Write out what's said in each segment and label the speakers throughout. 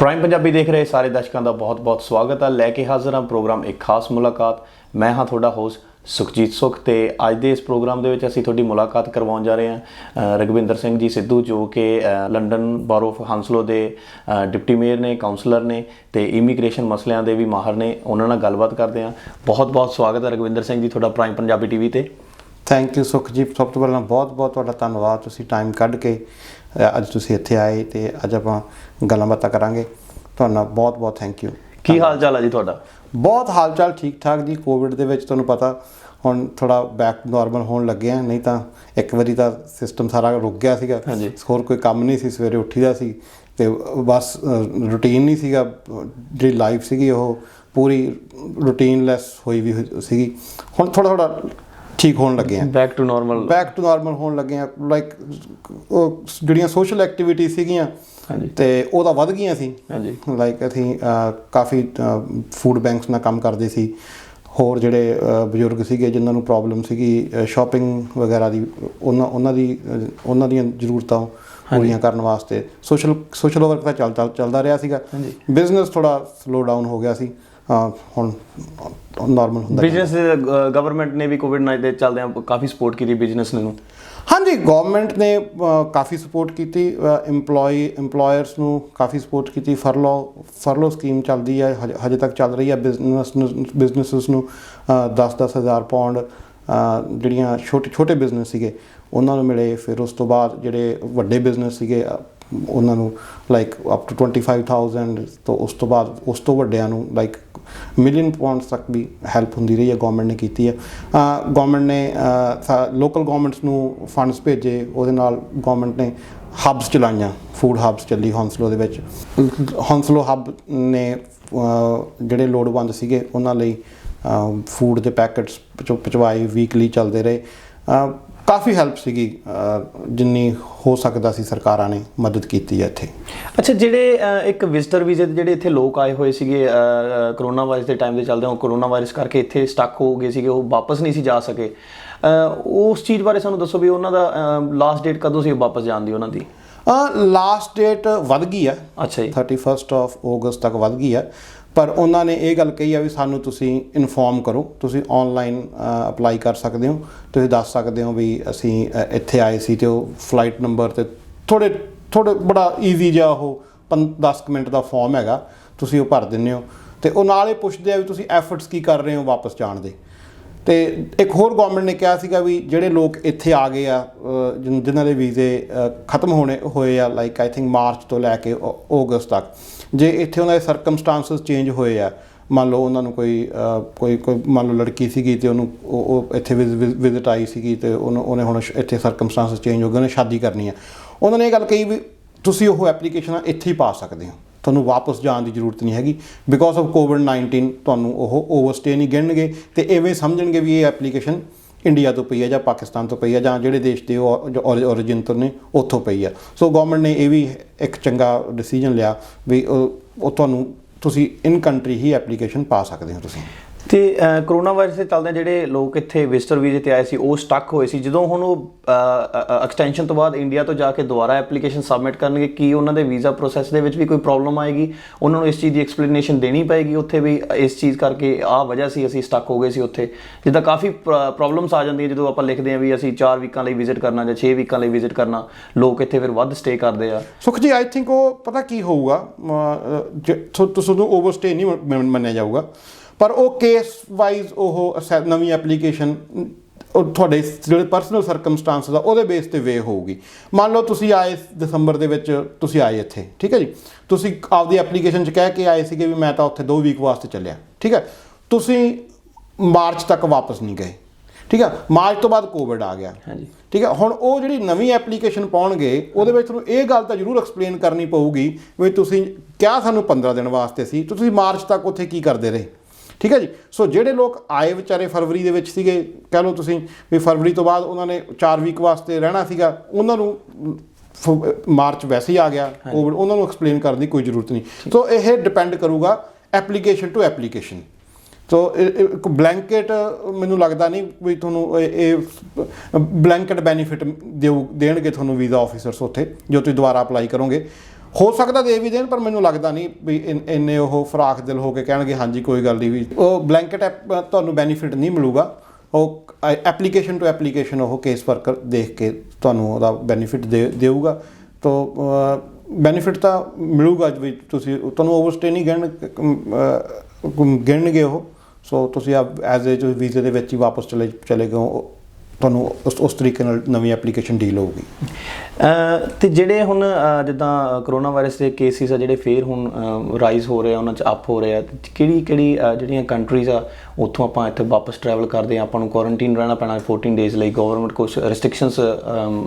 Speaker 1: Prime Punjabi ਦੇਖ ਰਹੇ ਸਾਰੇ ਦਰਸ਼ਕਾਂ ਦਾ ਬਹੁਤ-ਬਹੁਤ ਸਵਾਗਤ ਹੈ। ਲੈ ਕੇ ਹਾਜ਼ਰ ਹਾਂ ਪ੍ਰੋਗਰਾਮ ਇੱਕ ਖਾਸ ਮੁਲਾਕਾਤ। ਮੈਂ ਹਾਂ ਤੁਹਾਡਾ ਹੋਸਟ ਸੁਖਜੀਤ ਸੁਖ ਤੇ ਅੱਜ ਦੇ ਇਸ ਪ੍ਰੋਗਰਾਮ ਦੇ ਵਿੱਚ ਅਸੀਂ ਤੁਹਾਡੀ ਮੁਲਾਕਾਤ ਕਰਵਾਉਣ ਜਾ ਰਹੇ ਹਾਂ ਰਘਵਿੰਦਰ ਸਿੰਘ ਜੀ ਸਿੱਧੂ, ਜੋ ਕਿ ਲੰਡਨ ਬਾਰੋ ਆਫ ਹੰਸਲੋ ਦੇ ਡਿਪਟੀ ਮੇਅਰ ਨੇ, ਕਾਉਂਸਲਰ ਨੇ ਤੇ ਇਮੀਗ੍ਰੇਸ਼ਨ ਮਸਲਿਆਂ ਦੇ ਵੀ ਮਾਹਰ ਨੇ। ਉਹਨਾਂ ਨਾਲ ਗੱਲਬਾਤ ਕਰਦੇ ਹਾਂ। ਬਹੁਤ-ਬਹੁਤ ਸਵਾਗਤ ਹੈ ਰਘਵਿੰਦਰ ਸਿੰਘ ਜੀ ਤੁਹਾਡਾ ਪ੍ਰਾਈਮ ਪੰਜਾਬੀ ਟੀਵੀ ਤੇ।
Speaker 2: ਥੈਂਕ ਯੂ ਸੁਖਜੀਤ, ਸਭ ਤੋਂ ਪਹਿਲਾਂ ਬਹੁਤ ਤੁਹਾਡਾ ਧੰਨਵਾਦ। ਤੁਸੀਂ ਟਾਈਮ ਕੱਢ ਕੇ ਅੱਜ ਤੁਸੀਂ ਇੱਥੇ ਆਏ ਤੇ ਅੱਜ ਆਪਾਂ ਗੱਲਾਂ ਬਾਤਾਂ ਕਰਾਂਗੇ। ਤੁਹਾਡਾ ਬਹੁਤ ਥੈਂਕ ਯੂ।
Speaker 1: ਕੀ ਹਾਲ ਚਾਲ ਹੈ ਜੀ ਤੁਹਾਡਾ?
Speaker 2: ਬਹੁਤ ਹਾਲ ਚਾਲ ਠੀਕ ਠਾਕ ਜੀ। ਕੋਵਿਡ ਦੇ ਵਿੱਚ ਤੁਹਾਨੂੰ ਪਤਾ ਹੁਣ ਥੋੜ੍ਹਾ ਬੈਕ ਨੋਰਮਲ ਹੋਣ ਲੱਗੇ ਆ, ਨਹੀਂ ਤਾਂ ਇੱਕ ਵਾਰੀ ਤਾਂ ਸਿਸਟਮ ਸਾਰਾ ਰੁਕ ਗਿਆ ਸੀਗਾ। ਹੋਰ ਕੋਈ ਕੰਮ ਨਹੀਂ ਸੀ, ਸਵੇਰੇ ਉੱਠੀਦਾ ਸੀ ਅਤੇ ਬਸ ਰੂਟੀਨ ਨਹੀਂ ਸੀਗਾ। ਜਿਹੜੀ ਲਾਈਫ ਸੀਗੀ ਉਹ ਪੂਰੀ ਰੂਟੀਨਲੈਸ ਹੋਈ ਵੀ ਸੀਗੀ। ਹੁਣ ਥੋੜ੍ਹਾ ਠੀਕ ਹੋਣ ਲੱਗੇ ਆ, ਬੈਕ ਟੂ ਨਾਰਮਲ ਹੋਣ ਲੱਗੇ ਆ। ਲਾਈਕ ਉਹ ਜਿਹੜੀਆਂ ਸੋਸ਼ਲ ਐਕਟੀਵਿਟੀ ਸੀਗੀਆਂ ਅਤੇ ਉਹ ਤਾਂ ਵੱਧ ਗਈਆਂ ਸੀ। ਲਾਈਕ ਅਸੀਂ ਕਾਫੀ ਫੂਡ ਬੈਂਕਸ ਨਾਲ ਕੰਮ ਕਰਦੇ ਸੀ। ਹੋਰ ਜਿਹੜੇ ਬਜ਼ੁਰਗ ਸੀਗੇ ਜਿਨ੍ਹਾਂ ਨੂੰ ਪ੍ਰੋਬਲਮ ਸੀਗੀ ਸ਼ੋਪਿੰਗ ਵਗੈਰਾ ਦੀ, ਉਹਨਾਂ ਦੀਆਂ ਜ਼ਰੂਰਤਾਂ ਪੂਰੀਆਂ ਕਰਨ ਵਾਸਤੇ ਸੋਸ਼ਲ ਵਰਕ ਤਾਂ ਚੱਲਦਾ ਰਿਹਾ ਸੀਗਾ। ਬਿਜ਼ਨਸ ਥੋੜ੍ਹਾ ਸਲੋ ਡਾਊਨ ਹੋ ਗਿਆ ਸੀ। ਹੁਣ ਨਾਰਮਲ ਹੁੰਦਾ।
Speaker 1: ਬਿਜ਼ਨਸ ਗਵਰਨਮੈਂਟ ਨੇ ਵੀ ਕੋਵਿਡ-19 ਦੇ ਚੱਲਦਿਆਂ ਕਾਫੀ ਸਪੋਰਟ ਕੀਤੀ ਬਿਜ਼ਨਸ ਨੂੰ।
Speaker 2: ਹਾਂਜੀ, ਗੌਰਮੈਂਟ ਨੇ ਕਾਫੀ ਸਪੋਰਟ ਕੀਤੀ, ਇੰਪਲੋਇਰਸ ਨੂੰ ਕਾਫੀ ਸਪੋਰਟ ਕੀਤੀ। ਫਰਲੋ ਸਕੀਮ ਚੱਲਦੀ ਹੈ, ਹਜੇ ਤੱਕ ਚੱਲ ਰਹੀ ਹੈ। ਬਿਜ਼ਨਸਿਸ ਨੂੰ 10,000 ਪਾਉਂਡ ਜਿਹੜੀਆਂ ਛੋਟੇ ਬਿਜ਼ਨਸ ਸੀਗੇ ਉਹਨਾਂ ਨੂੰ ਮਿਲੇ। ਫਿਰ ਉਸ ਤੋਂ ਬਾਅਦ ਜਿਹੜੇ ਵੱਡੇ ਬਿਜ਼ਨਸ ਸੀਗੇ ਉਹਨਾਂ ਨੂੰ ਲਾਈਕ ਅਪ ਟੂ 25,000 ਤੋਂ ਉਸ ਤੋਂ ਬਾਅਦ ਉਸ ਤੋਂ ਵੱਡਿਆਂ ਨੂੰ ਲਾਈਕ ਮਿਲੀਅਨ ਪਾਉਂਡਸ ਤੱਕ ਵੀ ਹੈਲਪ ਹੁੰਦੀ ਰਹੀ ਹੈ। ਗੌਰਮੈਂਟ ਨੇ ਕੀਤੀ ਹੈ। ਗੌਰਮੈਂਟ ਨੇ ਲੋਕਲ ਗੌਰਮੈਂਟਸ ਨੂੰ ਫੰਡਸ ਭੇਜੇ। ਉਹਦੇ ਨਾਲ ਗੌਰਮੈਂਟ ਨੇ ਹੱਬਸ ਚਲਾਈਆਂ, ਫੂਡ ਹੱਬਸ ਚੱਲੀ ਹੌਂਸਲੋ ਦੇ ਵਿੱਚ। ਹੌਂਸਲੋ ਹੱਬ ਨੇ ਜਿਹੜੇ ਲੋੜਵੰਦ ਸੀਗੇ ਉਹਨਾਂ ਲਈ ਫੂਡ ਦੇ ਪੈਕਟਸ ਪਹੁੰਚਵਾਏ, ਵੀਕਲੀ ਚੱਲਦੇ ਰਹੇ। ਕਾਫੀ ਹੈਲਪ ਸੀਗੀ, ਜਿੰਨੀ ਹੋ ਸਕਦਾ ਸੀ ਸਰਕਾਰਾਂ ਨੇ ਮਦਦ ਕੀਤੀ ਹੈ ਇੱਥੇ।
Speaker 1: ਅੱਛਾ, ਜਿਹੜੇ ਇੱਕ ਵਿਜ਼ਟਰ ਵੀਜ਼ੇ ਦੇ ਜਿਹੜੇ ਇੱਥੇ ਲੋਕ ਆਏ ਹੋਏ ਸੀਗੇ ਕਰੋਨਾ ਵਾਇਰਸ ਦੇ ਟਾਈਮ ਦੇ ਚੱਲਦੇ, ਉਹ ਕਰੋਨਾ ਵਾਇਰਸ ਕਰਕੇ ਇੱਥੇ ਸਟਕ ਹੋ ਗਏ ਸੀਗੇ, ਉਹ ਵਾਪਸ ਨਹੀਂ ਸੀ ਜਾ ਸਕੇ। ਉਸ ਚੀਜ਼ ਬਾਰੇ ਸਾਨੂੰ ਦੱਸੋ ਵੀ ਉਹਨਾਂ ਦਾ ਲਾਸਟ ਡੇਟ ਕਦੋਂ ਸੀ ਵਾਪਸ ਜਾਣ ਦੀ ਉਹਨਾਂ ਦੀ?
Speaker 2: ਲਾਸਟ ਡੇਟ ਵੱਧ ਗਈ ਆ।
Speaker 1: ਅੱਛਾ ਜੀ,
Speaker 2: 31 ਅਗਸਤ ਤੱਕ ਵੱਧ ਗਈ ਆ। ਪਰ ਉਹਨਾਂ ਨੇ ਇਹ ਗੱਲ ਕਹੀ ਆ ਵੀ ਸਾਨੂੰ ਤੁਸੀਂ ਇਨਫੋਰਮ ਕਰੋ, ਤੁਸੀਂ ਔਨਲਾਈਨ ਅਪਲਾਈ ਕਰ ਸਕਦੇ ਹੋ। ਤੁਸੀਂ ਦੱਸ ਸਕਦੇ ਹੋ ਵੀ ਅਸੀਂ ਇੱਥੇ ਆਏ ਸੀ ਅਤੇ ਉਹ ਫਲਾਈਟ ਨੰਬਰ 'ਤੇ ਥੋੜ੍ਹੇ ਬੜਾ ਈਜ਼ੀ ਜਿਹਾ ਉਹ 10 ਮਿੰਟ ਦਾ ਫੋਰਮ ਹੈਗਾ, ਤੁਸੀਂ ਉਹ ਭਰ ਦਿੰਦੇ ਹੋ ਅਤੇ ਉਹ ਨਾਲ ਹੀ ਪੁੱਛਦੇ ਆ ਵੀ ਤੁਸੀਂ ਐਫਰਟਸ ਕੀ ਕਰ ਰਹੇ ਹੋ ਵਾਪਸ ਜਾਣ ਦੇ। ਅਤੇ ਇੱਕ ਹੋਰ ਗੌਰਮੈਂਟ ਨੇ ਕਿਹਾ ਸੀਗਾ ਵੀ ਜਿਹੜੇ ਲੋਕ ਇੱਥੇ ਆ ਗਏ ਆ ਜਿਨ੍ਹਾਂ ਦੇ ਵੀਜ਼ੇ ਖਤਮ ਹੋਏ ਆ ਲਾਈਕ ਆਈ ਥਿੰਕ ਮਾਰਚ ਤੋਂ ਲੈ ਕੇ ਅਗਸਤ ਤੱਕ, ਜੇ ਇੱਥੇ ਉਹਨਾਂ ਦੇ ਸਰਕਮਸਟਾਂਸਿਸ ਚੇਂਜ ਹੋਏ ਆ, ਮੰਨ ਲਓ ਉਹਨਾਂ ਨੂੰ ਕੋਈ ਮੰਨ ਲਓ ਲੜਕੀ ਸੀਗੀ ਅਤੇ ਉਹਨੂੰ ਉਹ ਇੱਥੇ ਵਿਜ਼ਿਟ ਆਈ ਸੀਗੀ ਅਤੇ ਉਹਨੇ ਹੁਣ ਇੱਥੇ ਸਰਕਮਸਟਾਂਸਿਸ ਚੇਂਜ ਹੋ ਗਏ, ਉਹਨੇ ਸ਼ਾਦੀ ਕਰਨੀ ਹੈ। ਉਹਨਾਂ ਨੇ ਇਹ ਗੱਲ ਕਹੀ ਵੀ ਤੁਸੀਂ ਉਹ ਐਪਲੀਕੇਸ਼ਨਾਂ ਇੱਥੇ ਹੀ ਪਾ ਸਕਦੇ ਹੋ, ਤੁਹਾਨੂੰ ਵਾਪਸ ਜਾਣ ਦੀ ਜ਼ਰੂਰਤ ਨਹੀਂ ਹੈਗੀ। ਬਿਕੋਜ਼ ਆਫ ਕੋਵਿਡ-19 ਤੁਹਾਨੂੰ ਉਹ ਓਵਰਸਟੇ ਨਹੀਂ ਗਿਣਨਗੇ ਅਤੇ ਇਵੇਂ ਸਮਝਣਗੇ ਵੀ ਇਹ ਐਪਲੀਕੇਸ਼ਨ ਇੰਡੀਆ ਤੋਂ ਪਈ ਹੈ ਜਾਂ ਪਾਕਿਸਤਾਨ ਤੋਂ ਪਈ ਹੈ ਜਾਂ ਜਿਹੜੇ ਦੇਸ਼ ਦੇ ਉਹ ਔਰਿਜਿਨ ਤੋਂ ਨੇ ਉੱਥੋਂ ਪਈ ਹੈ। ਸੋ ਗੌਰਮੈਂਟ ਨੇ ਇਹ ਵੀ ਇੱਕ ਚੰਗਾ ਡਿਸੀਜਨ ਲਿਆ ਵੀ ਉਹ ਤੁਸੀਂ ਇਨ ਕੰਟਰੀ ਹੀ ਐਪਲੀਕੇਸ਼ਨ ਪਾ ਸਕਦੇ ਹੋ ਤੁਸੀਂ।
Speaker 1: ਅਤੇ ਕਰੋਨਾ ਵਾਇਰਸ ਦੇ ਚੱਲਦੇ ਜਿਹੜੇ ਲੋਕ ਇੱਥੇ ਵਿਜ਼ਟਰ ਵੀਜ਼ੇ 'ਤੇ ਆਏ ਸੀ ਉਹ ਸਟਕ ਹੋਏ ਸੀ, ਜਦੋਂ ਹੁਣ ਉਹ ਐਕਸਟੈਂਸ਼ਨ ਤੋਂ ਬਾਅਦ ਇੰਡੀਆ ਤੋਂ ਜਾ ਕੇ ਦੁਬਾਰਾ ਐਪਲੀਕੇਸ਼ਨ ਸਬਮਿਟ ਕਰਨਗੇ, ਕੀ ਉਹਨਾਂ ਦੇ ਵੀਜ਼ਾ ਪ੍ਰੋਸੈਸ ਦੇ ਵਿੱਚ ਵੀ ਕੋਈ ਪ੍ਰੋਬਲਮ ਆਏਗੀ? ਉਹਨਾਂ ਨੂੰ ਇਸ ਚੀਜ਼ ਦੀ ਐਕਸਪਲੇਨੇਸ਼ਨ ਦੇਣੀ ਪਏਗੀ ਉੱਥੇ ਵੀ ਇਸ ਚੀਜ਼ ਕਰਕੇ ਆਹ ਵਜ੍ਹਾ ਸੀ ਅਸੀਂ ਸਟਕ ਹੋ ਗਏ ਸੀ ਉੱਥੇ? ਜਿੱਦਾਂ ਕਾਫੀ ਪ੍ਰੋਬਲਮਸ ਆ ਜਾਂਦੀਆਂ ਜਦੋਂ ਆਪਾਂ ਲਿਖਦੇ ਹਾਂ ਵੀ ਅਸੀਂ 4 ਵੀਕਾਂ ਲਈ ਵਿਜ਼ਿਟ ਕਰਨਾ ਜਾਂ 6 ਵੀਕਾਂ ਲਈ ਵਿਜ਼ਿਟ ਕਰਨਾ, ਲੋਕ ਇੱਥੇ ਫਿਰ ਵੱਧ ਸਟੇ ਕਰਦੇ ਆ।
Speaker 2: ਸੁਖ ਜੀ, ਆਈ ਥਿੰਕ ਉਹ ਪਤਾ ਕੀ ਹੋਊਗਾ, ਤੁਹਾਨੂੰ ਓਵਰਸਟੇ ਨਹੀਂ ਮੰਨਿਆ ਜਾਊਗਾ, ਪਰ ਉਹ ਕੇਸ ਵਾਈਜ਼ ਉਹ ਨਵੀਂ ਐਪਲੀਕੇਸ਼ਨ ਤੁਹਾਡੇ ਜਿਹੜੇ ਪਰਸਨਲ ਸਰਕਮਸਟਾਂਸਿਸ ਆ ਉਹਦੇ ਬੇਸ 'ਤੇ ਵੇ ਹੋਊਗੀ। ਮੰਨ ਲਓ ਤੁਸੀਂ ਆਏ ਦਸੰਬਰ ਦੇ ਵਿੱਚ, ਤੁਸੀਂ ਆਏ ਇੱਥੇ, ਠੀਕ ਹੈ ਜੀ, ਤੁਸੀਂ ਆਪਦੀ ਐਪਲੀਕੇਸ਼ਨ 'ਚ ਕਹਿ ਕੇ ਆਏ ਸੀਗੇ ਵੀ ਮੈਂ ਤਾਂ ਉੱਥੇ 2 ਵੀਕ ਵਾਸਤੇ ਚੱਲਿਆ, ਠੀਕ ਹੈ, ਤੁਸੀਂ ਮਾਰਚ ਤੱਕ ਵਾਪਸ ਨਹੀਂ ਗਏ, ਠੀਕ ਹੈ, ਮਾਰਚ ਤੋਂ ਬਾਅਦ ਕੋਵਿਡ ਆ ਗਿਆ, ਠੀਕ ਹੈ। ਹੁਣ ਉਹ ਜਿਹੜੀ ਨਵੀਂ ਐਪਲੀਕੇਸ਼ਨ ਪਾਉਣਗੇ ਉਹਦੇ ਵਿੱਚ ਤੁਹਾਨੂੰ ਇਹ ਗੱਲ ਤਾਂ ਜ਼ਰੂਰ ਐਕਸਪਲੇਨ ਕਰਨੀ ਪਊਗੀ ਵੀ ਤੁਸੀਂ ਕਿਹਾ ਸਾਨੂੰ 15 ਦਿਨ ਵਾਸਤੇ ਸੀ, ਤੁਸੀਂ ਮਾਰਚ ਤੱਕ ਉੱਥੇ ਕੀ ਕਰਦੇ ਰਹੇ, ਠੀਕ ਹੈ ਜੀ। ਸੋ ਜਿਹੜੇ ਲੋਕ ਆਏ ਵਿਚਾਰੇ ਫਰਵਰੀ ਦੇ ਵਿੱਚ ਸੀਗੇ, ਕਹਿ ਲਓ ਤੁਸੀਂ ਵੀ ਫਰਵਰੀ ਤੋਂ ਬਾਅਦ ਉਹਨਾਂ ਨੇ 4 ਵੀਕ ਵਾਸਤੇ ਰਹਿਣਾ ਸੀਗਾ, ਉਹਨਾਂ ਨੂੰ ਮਾਰਚ ਵੈਸੇ ਹੀ ਆ ਗਿਆ ਕੋਵਿਡ, ਉਹਨਾਂ ਨੂੰ ਐਕਸਪਲੇਨ ਕਰਨ ਦੀ ਕੋਈ ਜ਼ਰੂਰਤ ਨਹੀਂ। ਸੋ ਇਹ ਡਿਪੈਂਡ ਕਰੂਗਾ ਐਪਲੀਕੇਸ਼ਨ ਟੂ ਐਪਲੀਕੇਸ਼ਨ। ਸੋ ਇੱਕ ਬਲੈਂਕੇਟ ਮੈਨੂੰ ਲੱਗਦਾ ਨਹੀਂ ਵੀ ਤੁਹਾਨੂੰ ਇਹ ਬਲੈਂਕੇਟ ਬੈਨੀਫਿਟ ਦੇਣਗੇ ਤੁਹਾਨੂੰ ਵੀਜ਼ਾ ਆਫਿਸਰਸ ਉੱਥੇ ਜੋ ਤੁਸੀਂ ਦੁਬਾਰਾ ਅਪਲਾਈ ਕਰੋਗੇ। ਹੋ ਸਕਦਾ ਦੇ ਵੀ ਦੇਣ, ਪਰ ਮੈਨੂੰ ਲੱਗਦਾ ਨਹੀਂ ਵੀ ਇੰਨੇ ਉਹ ਫਰਾਖ ਦਿਲ ਹੋ ਕੇ ਕਹਿਣਗੇ ਹਾਂਜੀ ਕੋਈ ਗੱਲ ਨਹੀਂ ਵੀ ਉਹ ਬਲੈਂਕਟ ਤੁਹਾਨੂੰ ਬੈਨੀਫਿਟ ਨਹੀਂ ਮਿਲੂਗਾ। ਉਹ ਐਪਲੀਕੇਸ਼ਨ ਟੂ ਐਪਲੀਕੇਸ਼ਨ ਉਹ ਕੇਸ ਵਰਕਰ ਦੇਖ ਕੇ ਤੁਹਾਨੂੰ ਉਹਦਾ ਬੈਨੀਫਿਟ ਦੇਊਗਾ। ਤੋ ਬੈਨੀਫਿਟ ਤਾਂ ਮਿਲੂਗਾ ਵੀ ਤੁਸੀਂ ਤੁਹਾਨੂੰ ਓਵਰਸਟੇ ਨਹੀਂ ਗਿਣਨਗੇ ਉਹ। ਸੋ ਤੁਸੀਂ ਐਜ਼ ਏ ਵੀਜ਼ੇ ਦੇ ਵਿੱਚ ਹੀ ਵਾਪਸ ਚਲੇ ਗਏ, ਤੁਹਾਨੂੰ ਉਸ ਤਰੀਕੇ ਨਾਲ ਨਵੀਂ ਐਪਲੀਕੇਸ਼ਨ ਡੀਲ ਹੋਊਗੀ।
Speaker 1: ਤੇ ਜਿਹੜੇ ਹੁਣ ਜਿੱਦਾਂ ਕਰੋਨਾ ਵਾਇਰਸ ਦੇ ਕੇਸਿਸ ਆ ਜਿਹੜੇ ਫੇਰ ਹੁਣ ਰਾਈਜ਼ ਹੋ ਰਹੇ ਆ, ਉਹਨਾਂ 'ਚ ਅਪ ਹੋ ਰਹੇ ਆ, ਕਿਹੜੀ ਜਿਹੜੀਆਂ ਕੰਟਰੀਜ਼ ਆ ਉੱਥੋਂ ਆਪਾਂ ਇੱਥੇ ਵਾਪਸ ਟਰੈਵਲ ਕਰਦੇ ਆ, ਆਪਾਂ ਨੂੰ ਕੁਆਰੰਟੀਨ ਰਹਿਣਾ ਪੈਣਾ 14 ਡੇਜ਼ ਲਈ, ਗਵਰਨਮੈਂਟ ਕੁਛ ਰਿਸਟ੍ਰਿਕਸ਼ਨਸ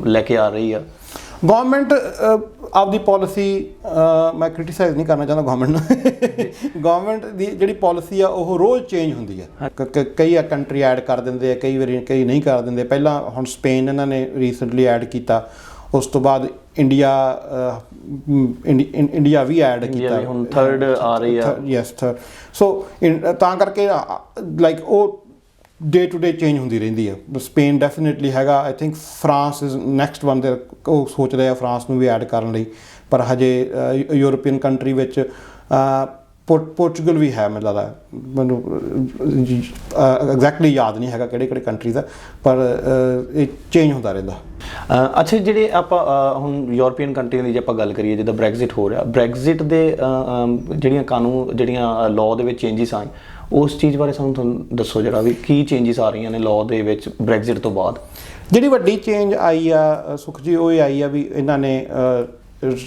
Speaker 1: ਲੈ ਕੇ ਆ ਰਹੀ ਆ।
Speaker 2: ਗਵਰਨਮੈਂਟ ਆਪਦੀ ਪੋਲਿਸੀ, ਮੈਂ ਕ੍ਰਿਟੀਸਾਈਜ਼ ਨਹੀਂ ਕਰਨਾ ਚਾਹੁੰਦਾ ਗਵਰਨਮੈਂਟ ਨੂੰ, ਗਵਰਨਮੈਂਟ ਦੀ ਜਿਹੜੀ ਪੋਲਿਸੀ ਆ ਉਹ ਰੋਜ਼ ਚੇਂਜ ਹੁੰਦੀ ਹੈ। ਕਈ ਕੰਟਰੀ ਐਡ ਕਰ ਦਿੰਦੇ ਆ, ਕਈ ਵਾਰੀ ਕਈ ਨਹੀਂ ਕਰ ਦਿੰਦੇ। ਪਹਿਲਾਂ ਹੁਣ ਸਪੇਨ ਇਹਨਾਂ ਨੇ ਰੀਸੈਂਟਲੀ ਐਡ ਕੀਤਾ, ਉਸ ਤੋਂ ਬਾਅਦ ਇੰਡੀਆ ਵੀ ਐਡ ਕੀਤਾ,
Speaker 1: ਹੁਣ ਥਰਡ ਆ ਰਹੀ ਆ।
Speaker 2: Yes third. ਸੋ ਤਾਂ ਕਰਕੇ ਲਾਈਕ ਉਹ ਡੇ ਟੂ ਡੇ ਚੇਂਜ ਹੁੰਦੀ ਰਹਿੰਦੀ ਹੈ। ਸਪੇਨ ਡੈਫੀਨੇਟਲੀ ਹੈਗਾ, I think France is next one ਦੇ, ਉਹ ਸੋਚ ਰਹੇ ਆ ਫਰਾਂਸ ਨੂੰ ਵੀ ਐਡ ਕਰਨ ਲਈ, ਪਰ ਹਜੇ ਯੂਰਪੀਅਨ ਕੰਟਰੀ ਵਿੱਚ ਪੋਰਚੁਗਲ ਵੀ ਹੈ, ਮੈਨੂੰ ਲੱਗਦਾ, ਮੈਨੂੰ ਐਗਜ਼ੈਕਟਲੀ ਯਾਦ ਨਹੀਂ ਹੈਗਾ ਕਿਹੜੇ ਕੰਟਰੀਜ਼ ਆ, ਪਰ ਇਹ ਚੇਂਜ ਹੁੰਦਾ ਰਹਿੰਦਾ।
Speaker 1: ਅੱਛਾ, ਜਿਹੜੇ ਆਪਾਂ ਹੁਣ ਯੂਰਪੀਅਨ ਕੰਟਰੀਆਂ ਦੀ ਜੇ ਆਪਾਂ ਗੱਲ ਕਰੀਏ, ਜਿੱਦਾਂ ਬ੍ਰੈਗਜ਼ਿਟ ਹੋ ਰਿਹਾ, ਬ੍ਰੈਗਜ਼ਿਟ ਦੇ ਜਿਹੜੀਆਂ ਲਾਅ ਦੇ ਵਿੱਚ ਚੇਂਜਿਸ ਆਏ, ਉਸ ਚੀਜ਼ ਬਾਰੇ ਤੁਹਾਨੂੰ ਦੱਸੋ ਜਰਾ ਵੀ ਕੀ ਚੇਂਜਿਸ ਆ ਰਹੀਆਂ ਨੇ ਲਾਅ ਦੇ ਵਿੱਚ ਬ੍ਰੈਗਜ਼ਿਟ ਤੋਂ ਬਾਅਦ।
Speaker 2: ਜਿਹੜੀ ਵੱਡੀ ਚੇਂਜ ਆਈ ਆ ਸੁਖ ਜੀ, ਉਹ ਇਹ ਆਈ ਆ ਵੀ ਇਹਨਾਂ ਨੇ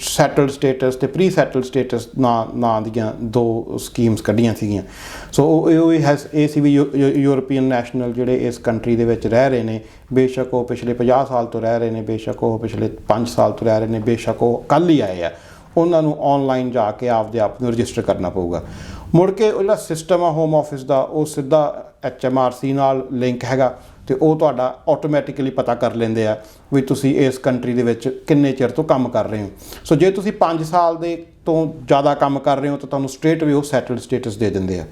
Speaker 2: ਸੈਟਲਡ ਸਟੇਟਸ ਤੇ ਪ੍ਰੀ ਸੈਟਲਡ ਸਟੇਟਸ ਨਾਂ ਦੀਆਂ ਦੋ ਸਕੀਮਸ ਕੱਢੀਆਂ ਸੀਗੀਆਂ। ਸੋ ਇਹ ਸੀ ਵੀ ਯੂਰਪੀਅਨ ਨੈਸ਼ਨਲ ਜਿਹੜੇ ਇਸ ਕੰਟਰੀ ਦੇ ਵਿੱਚ ਰਹਿ ਰਹੇ ਨੇ, ਬੇਸ਼ੱਕ ਉਹ ਪਿਛਲੇ 50 ਸਾਲ ਤੋਂ ਰਹਿ ਰਹੇ ਨੇ, ਬੇਸ਼ੱਕ ਉਹ ਪਿਛਲੇ 5 ਸਾਲ ਤੋਂ ਰਹਿ ਰਹੇ ਨੇ, ਬੇਸ਼ੱਕ ਉਹ ਕੱਲ੍ਹ ਹੀ ਆਏ ਆ, ਉਹਨਾਂ ਨੂੰ ਔਨਲਾਈਨ ਜਾ ਕੇ ਆਪਦੇ ਆਪ ਨੂੰ ਰਜਿਸਟਰ ਕਰਨਾ ਪਊਗਾ। ਮੁੜ ਕੇ ਉਹ ਜਿਹੜਾ ਸਿਸਟਮ ਆ ਹੋਮ ਆਫਿਸ ਦਾ, ਉਹ ਸਿੱਧਾ HMRC ਨਾਲ ਲਿੰਕ ਹੈਗਾ, ਅਤੇ ਉਹ ਤੁਹਾਡਾ ਆਟੋਮੈਟਿਕਲੀ ਪਤਾ ਕਰ ਲੈਂਦੇ ਆ ਵੀ ਤੁਸੀਂ ਇਸ ਕੰਟਰੀ ਦੇ ਵਿੱਚ ਕਿੰਨੇ ਚਿਰ ਤੋਂ ਕੰਮ ਕਰ ਰਹੇ ਹੋ। ਸੋ ਜੇ ਤੁਸੀਂ 5 ਸਾਲ ਦੇ ਤੋਂ ਜ਼ਿਆਦਾ ਕੰਮ ਕਰ ਰਹੇ ਹੋ ਤਾਂ ਤੁਹਾਨੂੰ ਸਟ੍ਰੇਟ ਵੇ ਉਹ ਸੈਟਲਡ ਸਟੇਟਸ ਦੇ ਦਿੰਦੇ ਆ।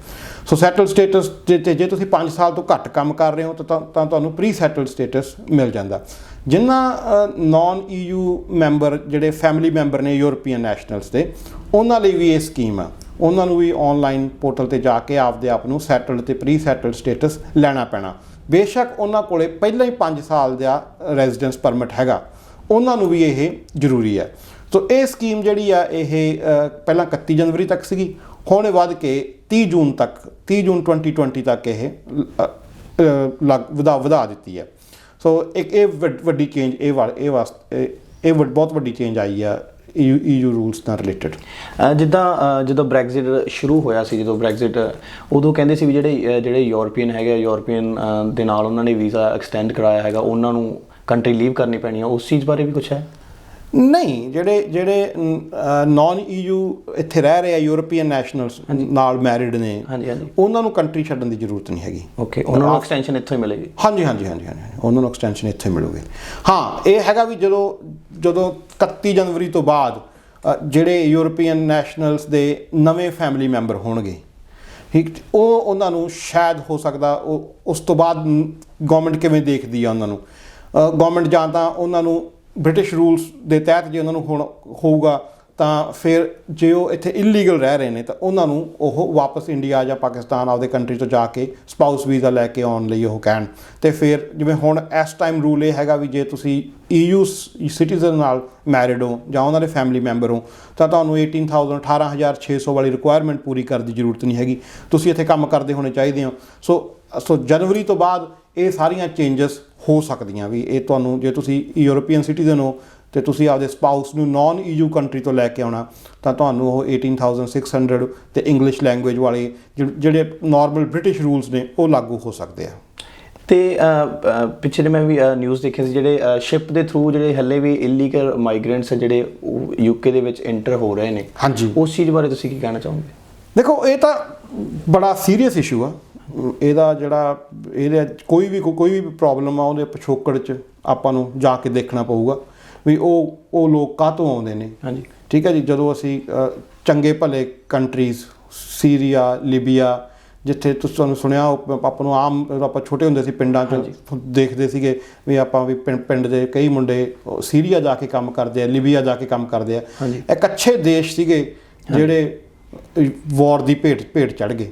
Speaker 2: ਸੋ ਸੈਟਲਡ ਸਟੇਟਸ ਜੇ ਤੁਸੀਂ 5 ਸਾਲ ਤੋਂ ਘੱਟ ਕੰਮ ਕਰ ਰਹੇ ਹੋ ਤਾਂ ਤੁਹਾਨੂੰ ਪ੍ਰੀ ਸੈਟਲਡ ਸਟੇਟਸ ਮਿਲ ਜਾਂਦਾ। ਜਿਨ੍ਹਾਂ ਨਾਨ EU ਮੈਂਬਰ ਜਿਹੜੇ ਫੈਮਿਲੀ ਮੈਂਬਰ ਨੇ ਯੂਰਪੀਅਨ ਨੈਸ਼ਨਲਸ ਦੇ, ਉਹਨਾਂ ਲਈ ਵੀ ਇਹ ਸਕੀਮ ਆ। ਉਹਨਾਂ ਨੂੰ ਵੀ ਔਨਲਾਈਨ ਪੋਰਟਲ 'ਤੇ ਜਾ ਕੇ ਆਪਦੇ ਆਪ ਨੂੰ ਸੈਟਲਡ ਅਤੇ ਪ੍ਰੀ ਸੈਟਲਡ ਸਟੇਟਸ ਲੈਣਾ ਪੈਣਾ। ਬੇਸ਼ੱਕ ਉਹਨਾਂ ਕੋਲ ਪਹਿਲਾਂ ਹੀ 5 ਸਾਲ ਦਾ ਰੈਜ਼ੀਡੈਂਸ ਪਰਮਿਟ ਹੈਗਾ, ਉਹਨਾਂ ਨੂੰ ਵੀ ਇਹ ਜ਼ਰੂਰੀ ਹੈ। ਸੋ ਇਹ ਸਕੀਮ ਜਿਹੜੀ ਆ ਇਹ ਪਹਿਲਾਂ 31 ਜਨਵਰੀ ਤੱਕ ਸੀਗੀ, ਹੁਣ ਵੱਧ ਕੇ 30 ਜੂਨ 2020 ਤੱਕ ਇਹ ਵਧਾ ਦਿੱਤੀ ਹੈ। ਸੋ ਇਹ ਵੱਡੀ ਚੇਂਜ ਇਹ ਬਹੁਤ ਵੱਡੀ ਚੇਂਜ ਆਈ ਆ EU ਰੂਲਸ ਨਾਲ ਰਿਲੇਟਡ।
Speaker 1: ਜਦੋਂ ਬ੍ਰੈਗਜ਼ਿਟ ਸ਼ੁਰੂ ਹੋਇਆ ਸੀ, ਉਦੋਂ ਕਹਿੰਦੇ ਸੀ ਵੀ ਜਿਹੜੇ ਯੂਰਪੀਅਨ ਹੈਗੇ, ਯੂਰਪੀਅਨ ਦੇ ਨਾਲ ਉਹਨਾਂ ਨੇ ਵੀਜ਼ਾ ਐਕਸਟੈਂਡ ਕਰਾਇਆ ਹੈਗਾ, ਉਹਨਾਂ ਨੂੰ ਕੰਟਰੀ ਲੀਵ ਕਰਨੀ ਪੈਣੀ ਆ, ਉਸ ਚੀਜ਼ ਬਾਰੇ ਵੀ ਕੁਛ ਹੈ?
Speaker 2: ਨਹੀਂ, ਜਿਹੜੇ ਨਾਨ EU ਇੱਥੇ ਰਹਿ ਰਹੇ ਆ ਯੂਰਪੀਅਨ ਨੈਸ਼ਨਲਸ ਨਾਲ ਮੈਰਿਡ ਨੇ, ਉਹਨਾਂ ਨੂੰ ਕੰਟਰੀ ਛੱਡਣ ਦੀ ਜ਼ਰੂਰਤ ਨਹੀਂ ਹੈਗੀ।
Speaker 1: ਓਕੇ, ਉਹਨਾਂ ਨੂੰ ਐਕਸਟੈਂਸ਼ਨ ਇੱਥੋਂ ਹੀ ਮਿਲੇਗੀ?
Speaker 2: ਹਾਂਜੀ, ਉਹਨਾਂ ਨੂੰ ਐਕਸਟੈਂਸ਼ਨ ਇੱਥੇ ਮਿਲੂਗੀ। ਹਾਂ, ਇਹ ਹੈਗਾ ਵੀ ਜਦੋਂ 31 ਜਨਵਰੀ ਤੋਂ ਬਾਅਦ ਜਿਹੜੇ ਯੂਰਪੀਅਨ ਨੈਸ਼ਨਲਸ ਦੇ ਨਵੇਂ ਫੈਮਿਲੀ ਮੈਂਬਰ ਹੋਣਗੇ, ਠੀਕ, ਉਹ ਉਹਨਾਂ ਨੂੰ ਸ਼ਾਇਦ ਹੋ ਸਕਦਾ ਉਸ ਤੋਂ ਬਾਅਦ ਗਵਰਨਮੈਂਟ ਕਿਵੇਂ ਦੇਖਦੀ ਆ ਉਹਨਾਂ ਨੂੰ, ਗਵਰਨਮੈਂਟ ਜਾਂ ਤਾਂ ਉਹਨਾਂ ਨੂੰ ਬ੍ਰਿਟਿਸ਼ ਰੂਲਸ ਦੇ ਤਹਿਤ ਜੇ ਉਹਨਾਂ ਨੂੰ ਹੁਣ ਹੋਊਗਾ ਤਾਂ ਫਿਰ ਜੇ ਉਹ ਇੱਥੇ ਇਲੀਗਲ ਰਹਿ ਰਹੇ ਨੇ ਤਾਂ ਉਹਨਾਂ ਨੂੰ ਉਹ ਵਾਪਸ ਇੰਡੀਆ ਜਾਂ ਪਾਕਿਸਤਾਨ ਆਪਦੇ ਕੰਟਰੀ ਤੋਂ ਜਾ ਕੇ ਸਪਾਊਸ ਵੀਜ਼ਾ ਲੈ ਕੇ ਆਉਣ ਲਈ ਉਹ ਕਹਿਣ। ਅਤੇ ਫਿਰ ਜਿਵੇਂ ਹੁਣ ਇਸ ਟਾਈਮ ਰੂਲ ਇਹ ਹੈਗਾ ਵੀ ਜੇ ਤੁਸੀਂ EU ਸਿਟੀਜ਼ਨ ਨਾਲ ਮੈਰਿਡ ਹੋ ਜਾਂ ਉਹਨਾਂ ਦੇ ਫੈਮਿਲੀ ਮੈਂਬਰ ਹੋ ਤਾਂ ਤੁਹਾਨੂੰ 18,600 ਵਾਲੀ ਰਿਕੁਆਇਰਮੈਂਟ ਪੂਰੀ ਕਰਨ ਦੀ ਜ਼ਰੂਰਤ ਨਹੀਂ ਹੈਗੀ, ਤੁਸੀਂ ਇੱਥੇ ਕੰਮ ਕਰਦੇ ਹੋਣੇ ਚਾਹੀਦੇ ਹੋ। ਸੋ ਜਨਵਰੀ ਤੋਂ ਬਾਅਦ ਇਹ ਸਾਰੀਆਂ ਚੇਂਜਸ ਹੋ ਸਕਦੀਆਂ ਵੀ ਇਹ ਤੁਹਾਨੂੰ, ਜੇ ਤੁਸੀਂ ਯੂਰਪੀਅਨ ਸਿਟੀਜ਼ਨ ਹੋ ਅਤੇ ਤੁਸੀਂ ਆਪਦੇ ਸਪਾਊਸ ਨੂੰ ਨਾਨ EU ਕੰਟਰੀ ਤੋਂ ਲੈ ਕੇ ਆਉਣਾ ਤਾਂ ਤੁਹਾਨੂੰ ਉਹ 18,600 ਅਤੇ ਇੰਗਲਿਸ਼ ਲੈਂਗੁਏਜ ਵਾਲੇ ਜਿਹੜੇ ਨਾਰਮਲ ਬ੍ਰਿਟਿਸ਼ ਰੂਲਸ ਨੇ ਉਹ ਲਾਗੂ ਹੋ ਸਕਦੇ ਆ।
Speaker 1: ਅਤੇ ਪਿੱਛੇ ਮੈਂ ਵੀ ਨਿਊਜ਼ ਦੇਖੀ ਸੀ, ਜਿਹੜੇ ਸ਼ਿਪ ਦੇ ਥਰੂ ਜਿਹੜੇ ਹਲੇ ਵੀ ਇਲੀਗਲ ਮਾਈਗਰੈਂਟਸ ਜਿਹੜੇ UK ਦੇ ਵਿੱਚ ਐਂਟਰ ਹੋ ਰਹੇ ਨੇ,
Speaker 2: ਹਾਂਜੀ,
Speaker 1: ਉਸ ਚੀਜ਼ ਬਾਰੇ ਤੁਸੀਂ ਕੀ ਕਹਿਣਾ ਚਾਹੋਗੇ?
Speaker 2: ਦੇਖੋ, ਇਹ ਤਾਂ ਬੜਾ ਸੀਰੀਅਸ ਇਸ਼ੂ ਆ। ਇਹਦੇ ਕੋਈ ਵੀ ਪ੍ਰੋਬਲਮ ਆ, ਉਹਦੇ ਪਿਛੋਕੜ 'ਚ ਆਪਾਂ ਨੂੰ ਜਾ ਕੇ ਦੇਖਣਾ ਪਊਗਾ ਵੀ ਉਹ ਲੋਕ ਕਾਹਤੋਂ ਆਉਂਦੇ ਨੇ।
Speaker 1: ਹਾਂਜੀ,
Speaker 2: ਠੀਕ ਹੈ ਜੀ। ਜਦੋਂ ਅਸੀਂ ਚੰਗੇ ਭਲੇ ਕੰਟਰੀਜ਼, ਸੀਰੀਆ, ਲੀਬੀਆ ਜਿੱਥੇ ਤੁਸੀਂ ਤੁਹਾਨੂੰ ਸੁਣਿਆ ਆਪਾਂ ਨੂੰ ਆਮ ਆਪਾਂ ਛੋਟੇ ਹੁੰਦੇ ਸੀ ਪਿੰਡਾਂ 'ਚ ਦੇਖਦੇ ਸੀਗੇ ਵੀ ਆਪਾਂ ਵੀ ਪਿੰਡ ਦੇ ਕਈ ਮੁੰਡੇ ਸੀਰੀਆ ਜਾ ਕੇ ਕੰਮ ਕਰਦੇ ਆ, ਲੀਬੀਆ ਜਾ ਕੇ ਕੰਮ ਕਰਦੇ ਆ। ਇੱਕ ਅੱਛੇ ਦੇਸ਼ ਸੀਗੇ ਜਿਹੜੇ ਵਾਰ ਦੀ ਭੇਟ ਚੜ੍ਹ ਗਏ।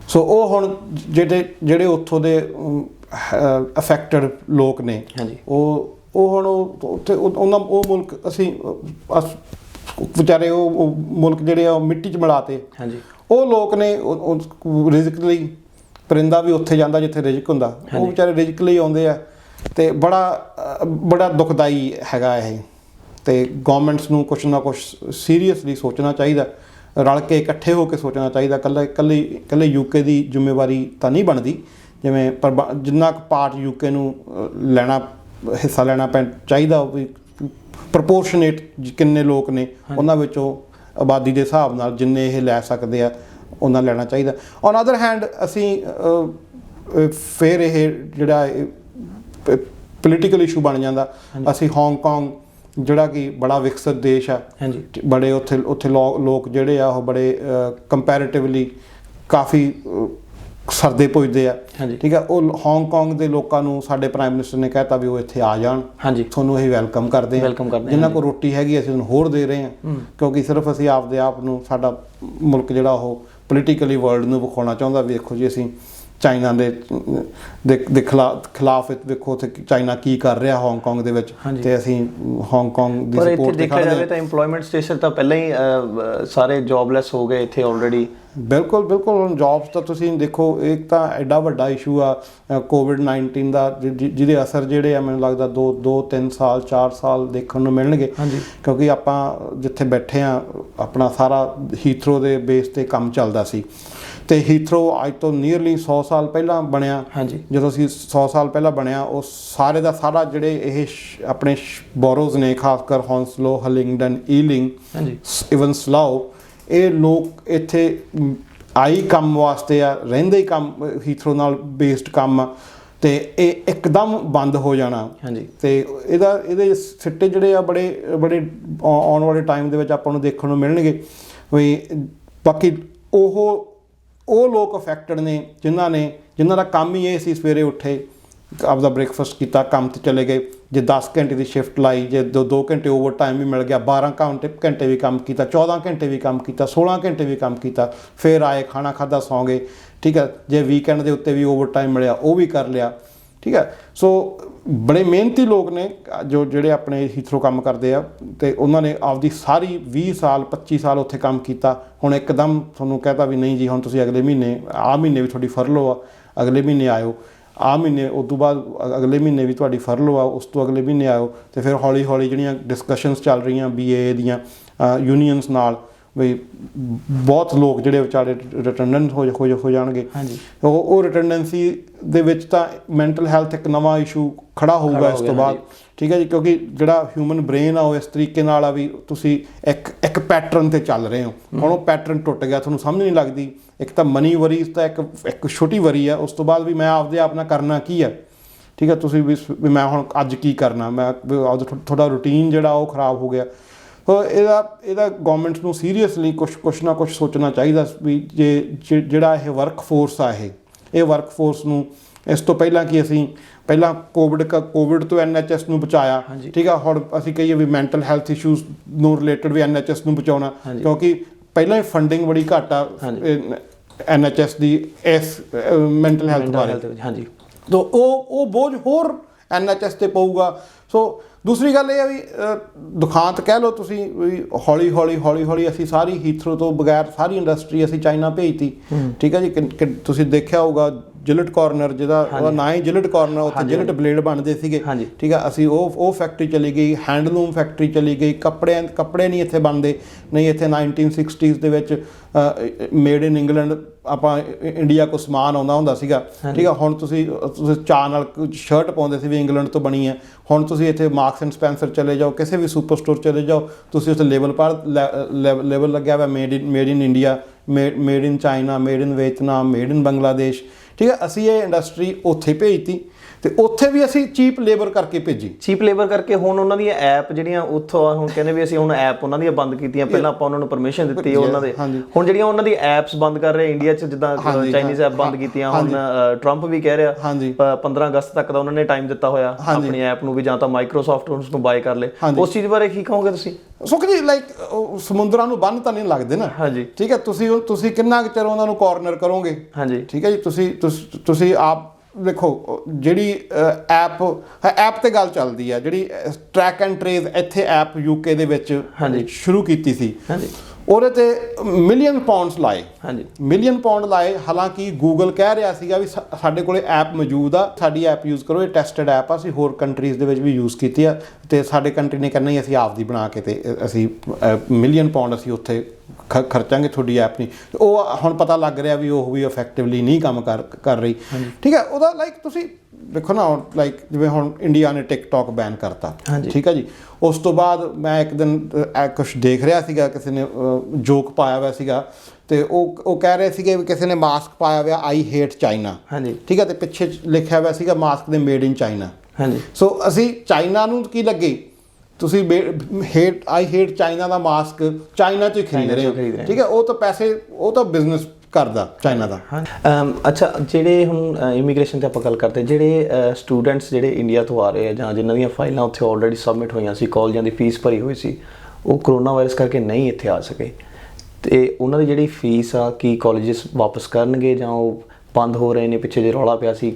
Speaker 2: ਸੋ ਉਹ ਹੁਣ ਜਿਹੜੇ ਉੱਥੋਂ ਦੇ ਅਫੈਕਟਡ ਲੋਕ ਨੇ ਉਹ ਹੁਣ ਉੱਥੇ ਉਹ ਮੁਲਕ ਅਸੀਂ ਵਿਚਾਰੇ ਉਹ ਮੁਲਕ ਜਿਹੜੇ ਆ ਮਿੱਟੀ 'ਚ ਮਿਲਾਤੇ। ਉਹ ਲੋਕ ਨੇ ਰਿਜ਼ਕ ਲਈ, ਪਰਿੰਦਾ ਵੀ ਉੱਥੇ ਜਾਂਦਾ ਜਿੱਥੇ ਰਿਜ਼ਕ ਹੁੰਦਾ, ਉਹ ਵਿਚਾਰੇ ਰਿਜ਼ਕ ਲਈ ਆਉਂਦੇ ਆ। ਅਤੇ ਬੜਾ ਦੁਖਦਾਈ ਹੈਗਾ ਇਹ। ਅਤੇ ਗੌਰਮੈਂਟਸ ਨੂੰ ਕੁਛ ਨਾ ਕੁਛ ਸੀਰੀਅਸਲੀ ਸੋਚਣਾ ਚਾਹੀਦਾ, ਰਲ ਕੇ ਇਕੱਠੇ ਹੋ ਕੇ ਸੋਚਣਾ ਚਾਹੀਦਾ। ਇਕੱਲੇ ਯੂਕੇ ਦੀ ਜ਼ਿੰਮੇਵਾਰੀ ਤਾਂ ਨਹੀਂ ਬਣਦੀ, ਜਿਵੇਂ ਜਿੰਨਾ ਕੁ ਪਾਰਟ ਯੂਕੇ ਨੂੰ ਹਿੱਸਾ ਲੈਣਾ ਚਾਹੀਦਾ, ਵੀ ਪ੍ਰਪੋਰਸ਼ਨੇਟ ਕਿੰਨੇ ਲੋਕ ਨੇ ਉਹਨਾਂ ਵਿੱਚੋਂ ਆਬਾਦੀ ਦੇ ਹਿਸਾਬ ਨਾਲ ਜਿੰਨੇ ਇਹ ਲੈ ਸਕਦੇ ਆ ਉਹਨਾਂ ਲੈਣਾ ਚਾਹੀਦਾ। ਔਨ ਅਦਰ ਹੈਂਡ ਅਸੀਂ ਫਿਰ ਇਹ ਜਿਹੜਾ ਪੋਲੀਟੀਕਲ ਇਸ਼ੂ ਬਣ ਜਾਂਦਾ। ਅਸੀਂ ਹਾਂਗਕਾਂਗ ਜਿਹੜਾ ਕਿ ਬੜਾ ਵਿਕਸਿਤ ਦੇਸ਼ ਆ, ਬੜੇ ਉੱਥੇ ਲੋਕ ਜਿਹੜੇ ਆ ਉਹ ਬੜੇ ਕੰਪੈਰੇਟਿਵਲੀ ਕਾਫੀ ਸਰਦੇ ਪੁੱਜਦੇ ਆ। ਠੀਕ ਆ, ਉਹ ਹਾਂਗਕਾਂਗ ਦੇ ਲੋਕਾਂ ਨੂੰ ਸਾਡੇ ਪ੍ਰਾਈਮ ਮਿਨਿਸਟਰ ਨੇ ਕਹਿਤਾ ਵੀ ਉਹ ਇੱਥੇ ਆ ਜਾਣ, ਤੁਹਾਨੂੰ ਅਸੀਂ ਵੈਲਕਮ ਕਰਦੇ ਹਾਂ। ਜਿਨ੍ਹਾਂ ਕੋਲ ਰੋਟੀ ਹੈਗੀ ਅਸੀਂ ਉਹਨੂੰ ਹੋਰ ਦੇ ਰਹੇ ਹਾਂ, ਕਿਉਂਕਿ ਸਿਰਫ ਅਸੀਂ ਆਪਦੇ ਆਪ ਨੂੰ, ਸਾਡਾ ਮੁਲਕ ਜਿਹੜਾ ਉਹ ਪੋਲੀਟੀਕਲੀ ਵਰਲਡ ਨੂੰ ਵਿਖਾਉਣਾ ਚਾਹੁੰਦਾ ਵੀ ਦੇਖੋ ਜੀ ਅਸੀਂ ਚਾਈਨਾ ਦੇ ਖਿਲਾਫ ਵੇਖੋ ਉੱਥੇ ਚਾਈਨਾ ਕੀ ਕਰ ਰਿਹਾ ਹਾਂਗਕਾਂਗ ਦੇ ਵਿੱਚ, ਤੇ ਅਸੀਂ ਹਾਂਗਕਾਂਗ ਦੀ ਸਪੋਰਟ ਤੇ
Speaker 1: ਦੇਖਿਆ ਜਾਵੇ ਤਾਂ ਇੰਪਲੋਇਮੈਂਟ ਸਟੇਸ਼ਨ ਤਾਂ ਪਹਿਲਾਂ ਹੀ ਸਾਰੇ ਜੌਬਲੈਸ ਹੋ ਗਏ ਇੱਥੇ ਆਲਰੇਡੀ।
Speaker 2: ਬਿਲਕੁਲ ਹੁਣ ਜੌਬਸ ਤਾਂ ਤੁਸੀਂ ਦੇਖੋ, ਇੱਕ ਤਾਂ ਐਡਾ ਵੱਡਾ ਇਸ਼ੂ ਆ ਕੋਵਿਡ-19 ਦਾ, ਜਿਹਦੇ ਅਸਰ ਜਿਹੜੇ ਆ ਮੈਨੂੰ ਲੱਗਦਾ 2-3 ਸਾਲ 4 ਸਾਲ ਦੇਖਣ ਨੂੰ ਮਿਲਣਗੇ। ਕਿਉਂਕਿ ਆਪਾਂ ਜਿੱਥੇ ਬੈਠੇ ਆ ਆਪਣਾ ਸਾਰਾ ਹੀਥਰੋ ਦੇ ਬੇਸ 'ਤੇ ਕੰਮ ਚੱਲਦਾ ਸੀ, ਅਤੇ ਹੀਥਰੋ ਅੱਜ ਤੋਂ ਨੀਅਰਲੀ 100 ਸਾਲ ਪਹਿਲਾਂ ਬਣਿਆ। ਜਦੋਂ ਅਸੀਂ 100 ਸਾਲ ਪਹਿਲਾਂ ਬਣਿਆ, ਉਹ ਸਾਰੇ ਦਾ ਸਾਰਾ ਜਿਹੜੇ ਇਹ ਆਪਣੇ ਬੋਰੋਜ਼ ਨੇ, ਖਾਸ ਕਰ ਹੌਂਸਲੋ, ਹਲਿੰਗਡਨ, ਈਲਿੰਗ, ਇਵਨ ਸਲਾਓ, ਇਹ ਲੋਕ ਇੱਥੇ ਆਈ ਕੰਮ ਵਾਸਤੇ ਆ, ਰਹਿੰਦੇ ਹੀ ਕੰਮ ਹੀਥਰੋ ਨਾਲ ਬੇਸਡ ਕੰਮ ਆ, ਅਤੇ ਇਹ ਇੱਕਦਮ ਬੰਦ ਹੋ ਜਾਣਾ। ਅਤੇ ਇਹਦੇ ਸਿੱਟੇ ਜਿਹੜੇ ਆ ਬੜੇ ਆਉਣ ਵਾਲੇ ਟਾਈਮ ਦੇ ਵਿੱਚ ਆਪਾਂ ਨੂੰ ਦੇਖਣ ਨੂੰ ਮਿਲਣਗੇ। ਵੀ ਬਾਕੀ ਉਹ ਲੋਕ ਅਫੈਕਟਡ ਨੇ ਜਿਨ੍ਹਾਂ ਦਾ ਕੰਮ ਹੀ ਇਹ ਸੀ, ਸਵੇਰੇ ਉੱਠੇ, ਆਪਦਾ ਬ੍ਰੇਕਫਾਸਟ ਕੀਤਾ, ਕੰਮ 'ਤੇ ਚਲੇ ਗਏ। ਜੇ 10 ਘੰਟੇ ਦੀ ਸ਼ਿਫਟ ਲਾਈ, ਜੇ 2 ਘੰਟੇ ਓਵਰ ਟਾਈਮ ਵੀ ਮਿਲ ਗਿਆ, 12 ਘੰਟੇ ਵੀ ਕੰਮ ਕੀਤਾ, 14 ਘੰਟੇ ਵੀ ਕੰਮ ਕੀਤਾ, 16 ਘੰਟੇ ਵੀ ਕੰਮ ਕੀਤਾ, ਫਿਰ ਆਏ, ਖਾਣਾ ਖਾਧਾ, ਸੌਂ ਗਏ। ਠੀਕ ਹੈ, ਜੇ ਵੀਕਐਂਡ ਦੇ ਉੱਤੇ ਵੀ ਓਵਰ ਟਾਈਮ ਮਿਲਿਆ ਉਹ ਵੀ ਕਰ ਲਿਆ। ਠੀਕ ਹੈ, ਸੋ ਬੜੇ ਮਿਹਨਤੀ ਲੋਕ ਨੇ ਜਿਹੜੇ ਆਪਣੇ ਹੀਥਰੋ ਕੰਮ ਕਰਦੇ ਆ, ਅਤੇ ਉਹਨਾਂ ਨੇ ਆਪਦੀ ਸਾਰੀ 20 ਸਾਲ 25 ਸਾਲ ਉੱਥੇ ਕੰਮ ਕੀਤਾ। ਹੁਣ ਇੱਕਦਮ ਤੁਹਾਨੂੰ ਕਹਿਤਾ ਵੀ ਨਹੀਂ ਜੀ ਹੁਣ ਤੁਸੀਂ ਅਗਲੇ ਮਹੀਨੇ, ਆਹ ਮਹੀਨੇ ਵੀ ਤੁਹਾਡੀ ਫਰਲੋ ਆ, ਅਗਲੇ ਮਹੀਨੇ ਆਇਓ, ਆਹ ਮਹੀਨੇ ਉਸ ਤੋਂ ਬਾਅਦ ਅਗਲੇ ਮਹੀਨੇ ਵੀ ਤੁਹਾਡੀ ਫਰਲੋ ਆ, ਉਸ ਤੋਂ ਅਗਲੇ ਮਹੀਨੇ ਆਇਓ। ਅਤੇ ਫਿਰ ਹੌਲੀ ਹੌਲੀ ਜਿਹੜੀਆਂ ਡਿਸਕਸ਼ਨਸ ਚੱਲ ਰਹੀਆਂ BAA ਦੀਆਂ ਯੂਨੀਅਨਸ ਨਾਲ, ਵੀ ਬਹੁਤ ਲੋਕ ਜਿਹੜੇ ਵਿਚਾਰੇ ਰਿਟਰਨੈਂਟ ਹੋ ਜਾਣਗੇ। ਉਹ ਰਿਟਰਨੈਂਸੀ ਦੇ ਵਿੱਚ ਤਾਂ ਮੈਂਟਲ ਹੈਲਥ ਇੱਕ ਨਵਾਂ ਇਸ਼ੂ ਖੜਾ ਹੋਊਗਾ ਇਸ ਤੋਂ ਬਾਅਦ। ਠੀਕ ਹੈ ਜੀ, ਕਿਉਂਕਿ ਜਿਹੜਾ ਹਿਊਮਨ ਬ੍ਰੇਨ ਆ ਉਹ ਇਸ ਤਰੀਕੇ ਨਾਲ ਆ ਵੀ ਤੁਸੀਂ ਇੱਕ ਪੈਟਰਨ 'ਤੇ ਚੱਲ ਰਹੇ ਹੋ। ਹੁਣ ਉਹ ਪੈਟਰਨ ਟੁੱਟ ਗਿਆ, ਤੁਹਾਨੂੰ ਸਮਝ ਨਹੀਂ ਲੱਗਦੀ। ਇੱਕ ਤਾਂ ਮਨੀ ਵਰੀਜ਼ ਤਾਂ ਇੱਕ ਛੋਟੀ ਵਰੀ ਆ, ਉਸ ਤੋਂ ਬਾਅਦ ਵੀ ਮੈਂ ਆਪਦੇ ਆਪ ਨਾਲ ਕਰਨਾ ਕੀ ਆ। ਠੀਕ ਹੈ, ਤੁਸੀਂ ਵੀ ਮੈਂ ਹੁਣ ਅੱਜ ਕੀ ਕਰਨਾ, ਮੈਂ ਤੁਹਾਡਾ ਰੂਟੀਨ ਜਿਹੜਾ ਉਹ ਖਰਾਬ ਹੋ ਗਿਆ। ਸੋ ਇਹਦਾ ਗੌਰਮੈਂਟ ਨੂੰ ਸੀਰੀਅਸਲੀ ਕੁਛ ਨਾ ਕੁਛ ਸੋਚਣਾ ਚਾਹੀਦਾ ਵੀ ਜਿਹੜਾ ਇਹ ਵਰਕ ਫੋਰਸ ਆ, ਇਹ ਵਰਕ ਫੋਰਸ ਨੂੰ ਇਸ ਤੋਂ ਪਹਿਲਾਂ ਕਿ ਅਸੀਂ ਪਹਿਲਾਂ ਕੋਵਿਡ ਤੋਂ NHS ਨੂੰ ਬਚਾਇਆ। ਠੀਕ ਆ, ਹੁਣ ਅਸੀਂ ਕਹੀਏ ਵੀ ਮੈਂਟਲ ਹੈਲਥ ਇਸ਼ੂਜ਼ ਨੂੰ ਰਿਲੇਟਡ ਵੀ NHS ਨੂੰ ਬਚਾਉਣਾ, ਕਿਉਂਕਿ ਪਹਿਲਾਂ ਹੀ ਫੰਡਿੰਗ ਬੜੀ ਘੱਟ ਆ NHS ਦੀ ਇਸ ਮੈਂਟਲ ਹੈਲਥ ਬਾਰੇ। ਤਾਂ ਉਹ ਬੋਝ ਹੋਰ NHS 'ਤੇ ਪਊਗਾ। ਸੋ ਦੂਸਰੀ ਗੱਲ ਇਹ ਆ ਵੀ ਦੁਖਾਂਤ ਕਹਿ ਲਓ ਤੁਸੀਂ, ਵੀ ਹੌਲੀ ਅਸੀਂ ਸਾਰੀ ਹੀਥਰੋ ਤੋਂ ਬਗੈਰ ਸਾਰੀ ਇੰਡਸਟਰੀ ਅਸੀਂ ਚਾਈਨਾ ਭੇਜਤੀ। ਠੀਕ ਹੈ ਜੀ, ਤੁਸੀਂ ਦੇਖਿਆ ਹੋਊਗਾ ਜਿਲਟ ਕਾਰਨਰ, ਜਿਹਦਾ ਨਾਂ ਹੀ ਜਿਲਟ ਕਾਰਨਰ, ਉੱਥੇ ਜਿਲਟ ਬਲੇਡ ਬਣਦੇ ਸੀਗੇ। ਠੀਕ ਆ, ਅਸੀਂ ਉਹ ਫੈਕਟਰੀ ਚਲੀ ਗਈ, ਹੈਂਡਲੂਮ ਫੈਕਟਰੀ ਚਲੀ ਗਈ, ਕੱਪੜੇ ਨਹੀਂ ਇੱਥੇ ਬਣਦੇ। ਨਹੀਂ, ਇੱਥੇ 1960s ਦੇ ਵਿੱਚ ਮੇਡ ਇਨ ਇੰਗਲੈਂਡ ਆਪਾਂ ਇੰਡੀਆ ਕੋਲ ਸਮਾਨ ਆਉਂਦਾ ਹੁੰਦਾ ਸੀਗਾ। ਠੀਕ ਆ, ਹੁਣ ਤੁਸੀਂ ਚਾਅ ਨਾਲ ਸ਼ਰਟ ਪਾਉਂਦੇ ਸੀ ਵੀ ਇੰਗਲੈਂਡ ਤੋਂ ਬਣੀ ਹੈ। ਹੁਣ ਤੁਸੀਂ ਇੱਥੇ ਮਾਰਕਸ ਐਂਡ ਸਪੈਂਸਰ ਚਲੇ ਜਾਓ, ਕਿਸੇ ਵੀ ਸੁਪਰ ਸਟੋਰ ਚਲੇ ਜਾਓ, ਤੁਸੀਂ ਉੱਥੇ ਲੇਬਲ ਲੱਗਿਆ ਹੋਇਆ made in India, made in China, made in Vietnam, made in Bangladesh. ਠੀਕ ਹੈ, ਅਸੀਂ ਇਹ ਇੰਡਸਟਰੀ ਉੱਥੇ ਭੇਜਤੀ। ਤੇ ਉੱਥੇ ਵੀ ਅਸੀਂ ਚੀਪ ਲੇਬਰ ਕਰਕੇ ਭੇਜੀ।
Speaker 1: ਚੀਪ ਲੇਬਰ ਕਰਕੇ ਹੁਣ ਉਹਨਾਂ ਦੀਆਂ ਐਪ ਜਿਹੜੀਆਂ ਉੱਥੋਂ ਹੁਣ ਕਹਿੰਦੇ ਵੀ ਅਸੀਂ ਹੁਣ ਐਪ ਉਹਨਾਂ ਦੀਆਂ ਬੰਦ ਕੀਤੀਆਂ, ਪਹਿਲਾਂ ਆਪਾਂ ਉਹਨਾਂ ਨੂੰ ਪਰਮਿਸ਼ਨ ਦਿੱਤੀ ਉਹਨਾਂ ਦੇ, ਹੁਣ ਜਿਹੜੀਆਂ ਉਹਨਾਂ ਦੀ ਐਪਸ ਬੰਦ ਕਰ ਰਹੇ ਇੰਡੀਆ 'ਚ, ਜਿੱਦਾਂ ਚਾਈਨੀਜ਼ ਐਪ ਬੰਦ ਕੀਤੀਆਂ, ਹੁਣ ਟਰੰਪ ਵੀ ਕਹਿ ਰਿਹਾ 15 ਅਗਸਤ ਤੱਕ ਦਾ ਉਹਨਾਂ ਨੇ ਟਾਈਮ ਦਿੱਤਾ ਹੋਇਆ ਆਪਣੀ ਐਪ ਨੂੰ ਵੀ, ਜਾਂ ਤਾਂ ਮਾਈਕਰੋਸਾਫਟ ਉਸ ਨੂੰ ਬਾਏ ਕਰ ਲੇ। ਉਸ ਚੀਜ਼ ਬਾਰੇ ਕੀ ਕਹੋਗੇ ਤੁਸੀਂ?
Speaker 2: ਸੁਖ ਜੀ, ਲਾਈਕ ਸਮੁੰਦਰਾਂ ਨੂੰ ਬੰਨ੍ਹ ਤਾਂ ਨਹੀਂ ਲੱਗਦੇ ਨਾ, ਠੀਕ ਹੈ, ਤੁਸੀਂ ਕਿੰਨਾ ਕੁ ਚਿਰ ਉਹਨਾਂ ਨੂੰ ਕਾਰਨਰ ਕਰੋਗੇ, ਠੀਕ ਹੈ ਜੀ। ਤੁਸੀਂ ਆਪ ਦੇਖੋ, ਜਿਹੜੀ ਐਪ ਤੇ ਗੱਲ ਚੱਲਦੀ ਹੈ, ਜਿਹੜੀ ਟਰੈਕ ਐਂਡ ਟਰੇਸ ਇੱਥੇ ਐਪ ਯੂਕੇ ਦੇ ਵਿੱਚ ਸ਼ੁਰੂ ਕੀਤੀ ਸੀ, ਉਹਦੇ ਤੇ ਮਿਲੀਅਨ ਪਾਉਂਡਸ ਲਾਏ, ਮਿਲੀਅਨ ਪਾਉਂਡ ਲਾਏ। ਹਾਲਾਂਕਿ ਗੂਗਲ ਕਹਿ ਰਿਹਾ ਸੀਗਾ ਵੀ ਸਾਡੇ ਕੋਲੇ ਐਪ ਮੌਜੂਦ ਆ, ਸਾਡੀ ਐਪ ਯੂਜ਼ ਕਰੋ, ਇਹ ਟੈਸਟਡ ਐਪ ਆ, ਅਸੀਂ ਹੋਰ ਕੰਟਰੀਜ਼ ਦੇ ਵਿੱਚ ਵੀ ਯੂਜ਼ ਕੀਤੀ ਆ, ਤੇ ਸਾਡੇ ਕੰਟਰੀ ਨੇ ਕਹਿੰਦਾ ਹੀ ਅਸੀਂ ਆਪਦੀ ਬਣਾ ਕੇ ਤੇ ਅਸੀਂ ਮਿਲੀਅਨ ਪਾਉਂਡ ਅਸੀਂ ਉੱਥੇ ਖਰਚਾਂਗੇ, ਤੁਹਾਡੀ ਐਪ ਨਹੀਂ। ਉਹ ਹੁਣ ਪਤਾ ਲੱਗ ਰਿਹਾ ਵੀ ਉਹ ਵੀ ਇਫੈਕਟਿਵਲੀ ਨਹੀਂ ਕੰਮ ਕਰ ਰਹੀ, ਠੀਕ ਹੈ। ਉਹਦਾ ਲਾਈਕ ਤੁਸੀਂ ਦੇਖੋ ਨਾ, ਲਾਈਕ ਜਿਵੇਂ ਹੁਣ ਇੰਡੀਆ ਨੇ ਟਿਕਟੌਕ ਬੈਨ ਕਰਤਾ, ਠੀਕ ਹੈ ਜੀ। ਉਸ ਤੋਂ ਬਾਅਦ ਮੈਂ ਇੱਕ ਦਿਨ ਕੁਛ ਦੇਖ ਰਿਹਾ ਸੀਗਾ, ਕਿਸੇ ਨੇ ਜੋਕ ਪਾਇਆ ਹੋਇਆ ਸੀਗਾ, ਤੇ ਉਹ ਕਹਿ ਰਹੇ ਸੀਗੇ ਵੀ ਕਿਸੇ ਨੇ ਮਾਸਕ ਪਾਇਆ ਹੋਇਆ ਆਈ ਹੇਟ ਚਾਈਨਾ, ਠੀਕ ਹੈ, ਤੇ ਪਿੱਛੇ ਲਿਖਿਆ ਹੋਇਆ ਸੀਗਾ ਮਾਸਕ ਦੇ ਮੇਡ ਇਨ ਚਾਈਨਾ। ਸੋ ਅਸੀਂ ਚਾਈਨਾ ਨੂੰ ਕੀ ਲੱਗੇ, ਤੁਸੀਂ I hate China the mask China 'ਚ ਹੀ ਖਰੀਦ ਰਹੇ ਹੋ, ਠੀਕ ਹੈ। ਉਹ ਤਾਂ ਪੈਸੇ, ਉਹ ਤਾਂ ਬਿਜ਼ਨਸ ਕਰਦਾ ਚਾਈਨਾ ਦਾ।
Speaker 1: ਅੱਛਾ, ਜਿਹੜੇ ਹੁਣ ਇਮੀਗ੍ਰੇਸ਼ਨ 'ਤੇ ਆਪਾਂ ਗੱਲ ਕਰਦੇ, ਜਿਹੜੇ ਸਟੂਡੈਂਟਸ ਜਿਹੜੇ ਇੰਡੀਆ ਤੋਂ ਆ ਰਹੇ ਆ, ਜਾਂ ਜਿਨ੍ਹਾਂ ਦੀਆਂ ਫਾਈਲਾਂ ਉੱਥੇ ਆਲਰੇਡੀ ਸਬਮਿਟ ਹੋਈਆਂ ਸੀ, ਕਾਲਜਾਂ ਦੀ ਫੀਸ ਭਰੀ ਹੋਈ ਸੀ, ਉਹ ਕਰੋਨਾ ਵਾਇਰਸ ਕਰਕੇ ਨਹੀਂ ਇੱਥੇ ਆ ਸਕੇ, ਤੇ ਉਹਨਾਂ ਦੀ ਜਿਹੜੀ ਫੀਸ ਆ, ਕੀ ਕਾਲਜਸ ਵਾਪਸ ਕਰਨਗੇ ਜਾਂ ਉਹ ਬੰਦ ਹੋ ਰਹੇ ਨੇ? ਪਿੱਛੇ ਜੇ ਰੌਲਾ ਪਿਆ ਸੀ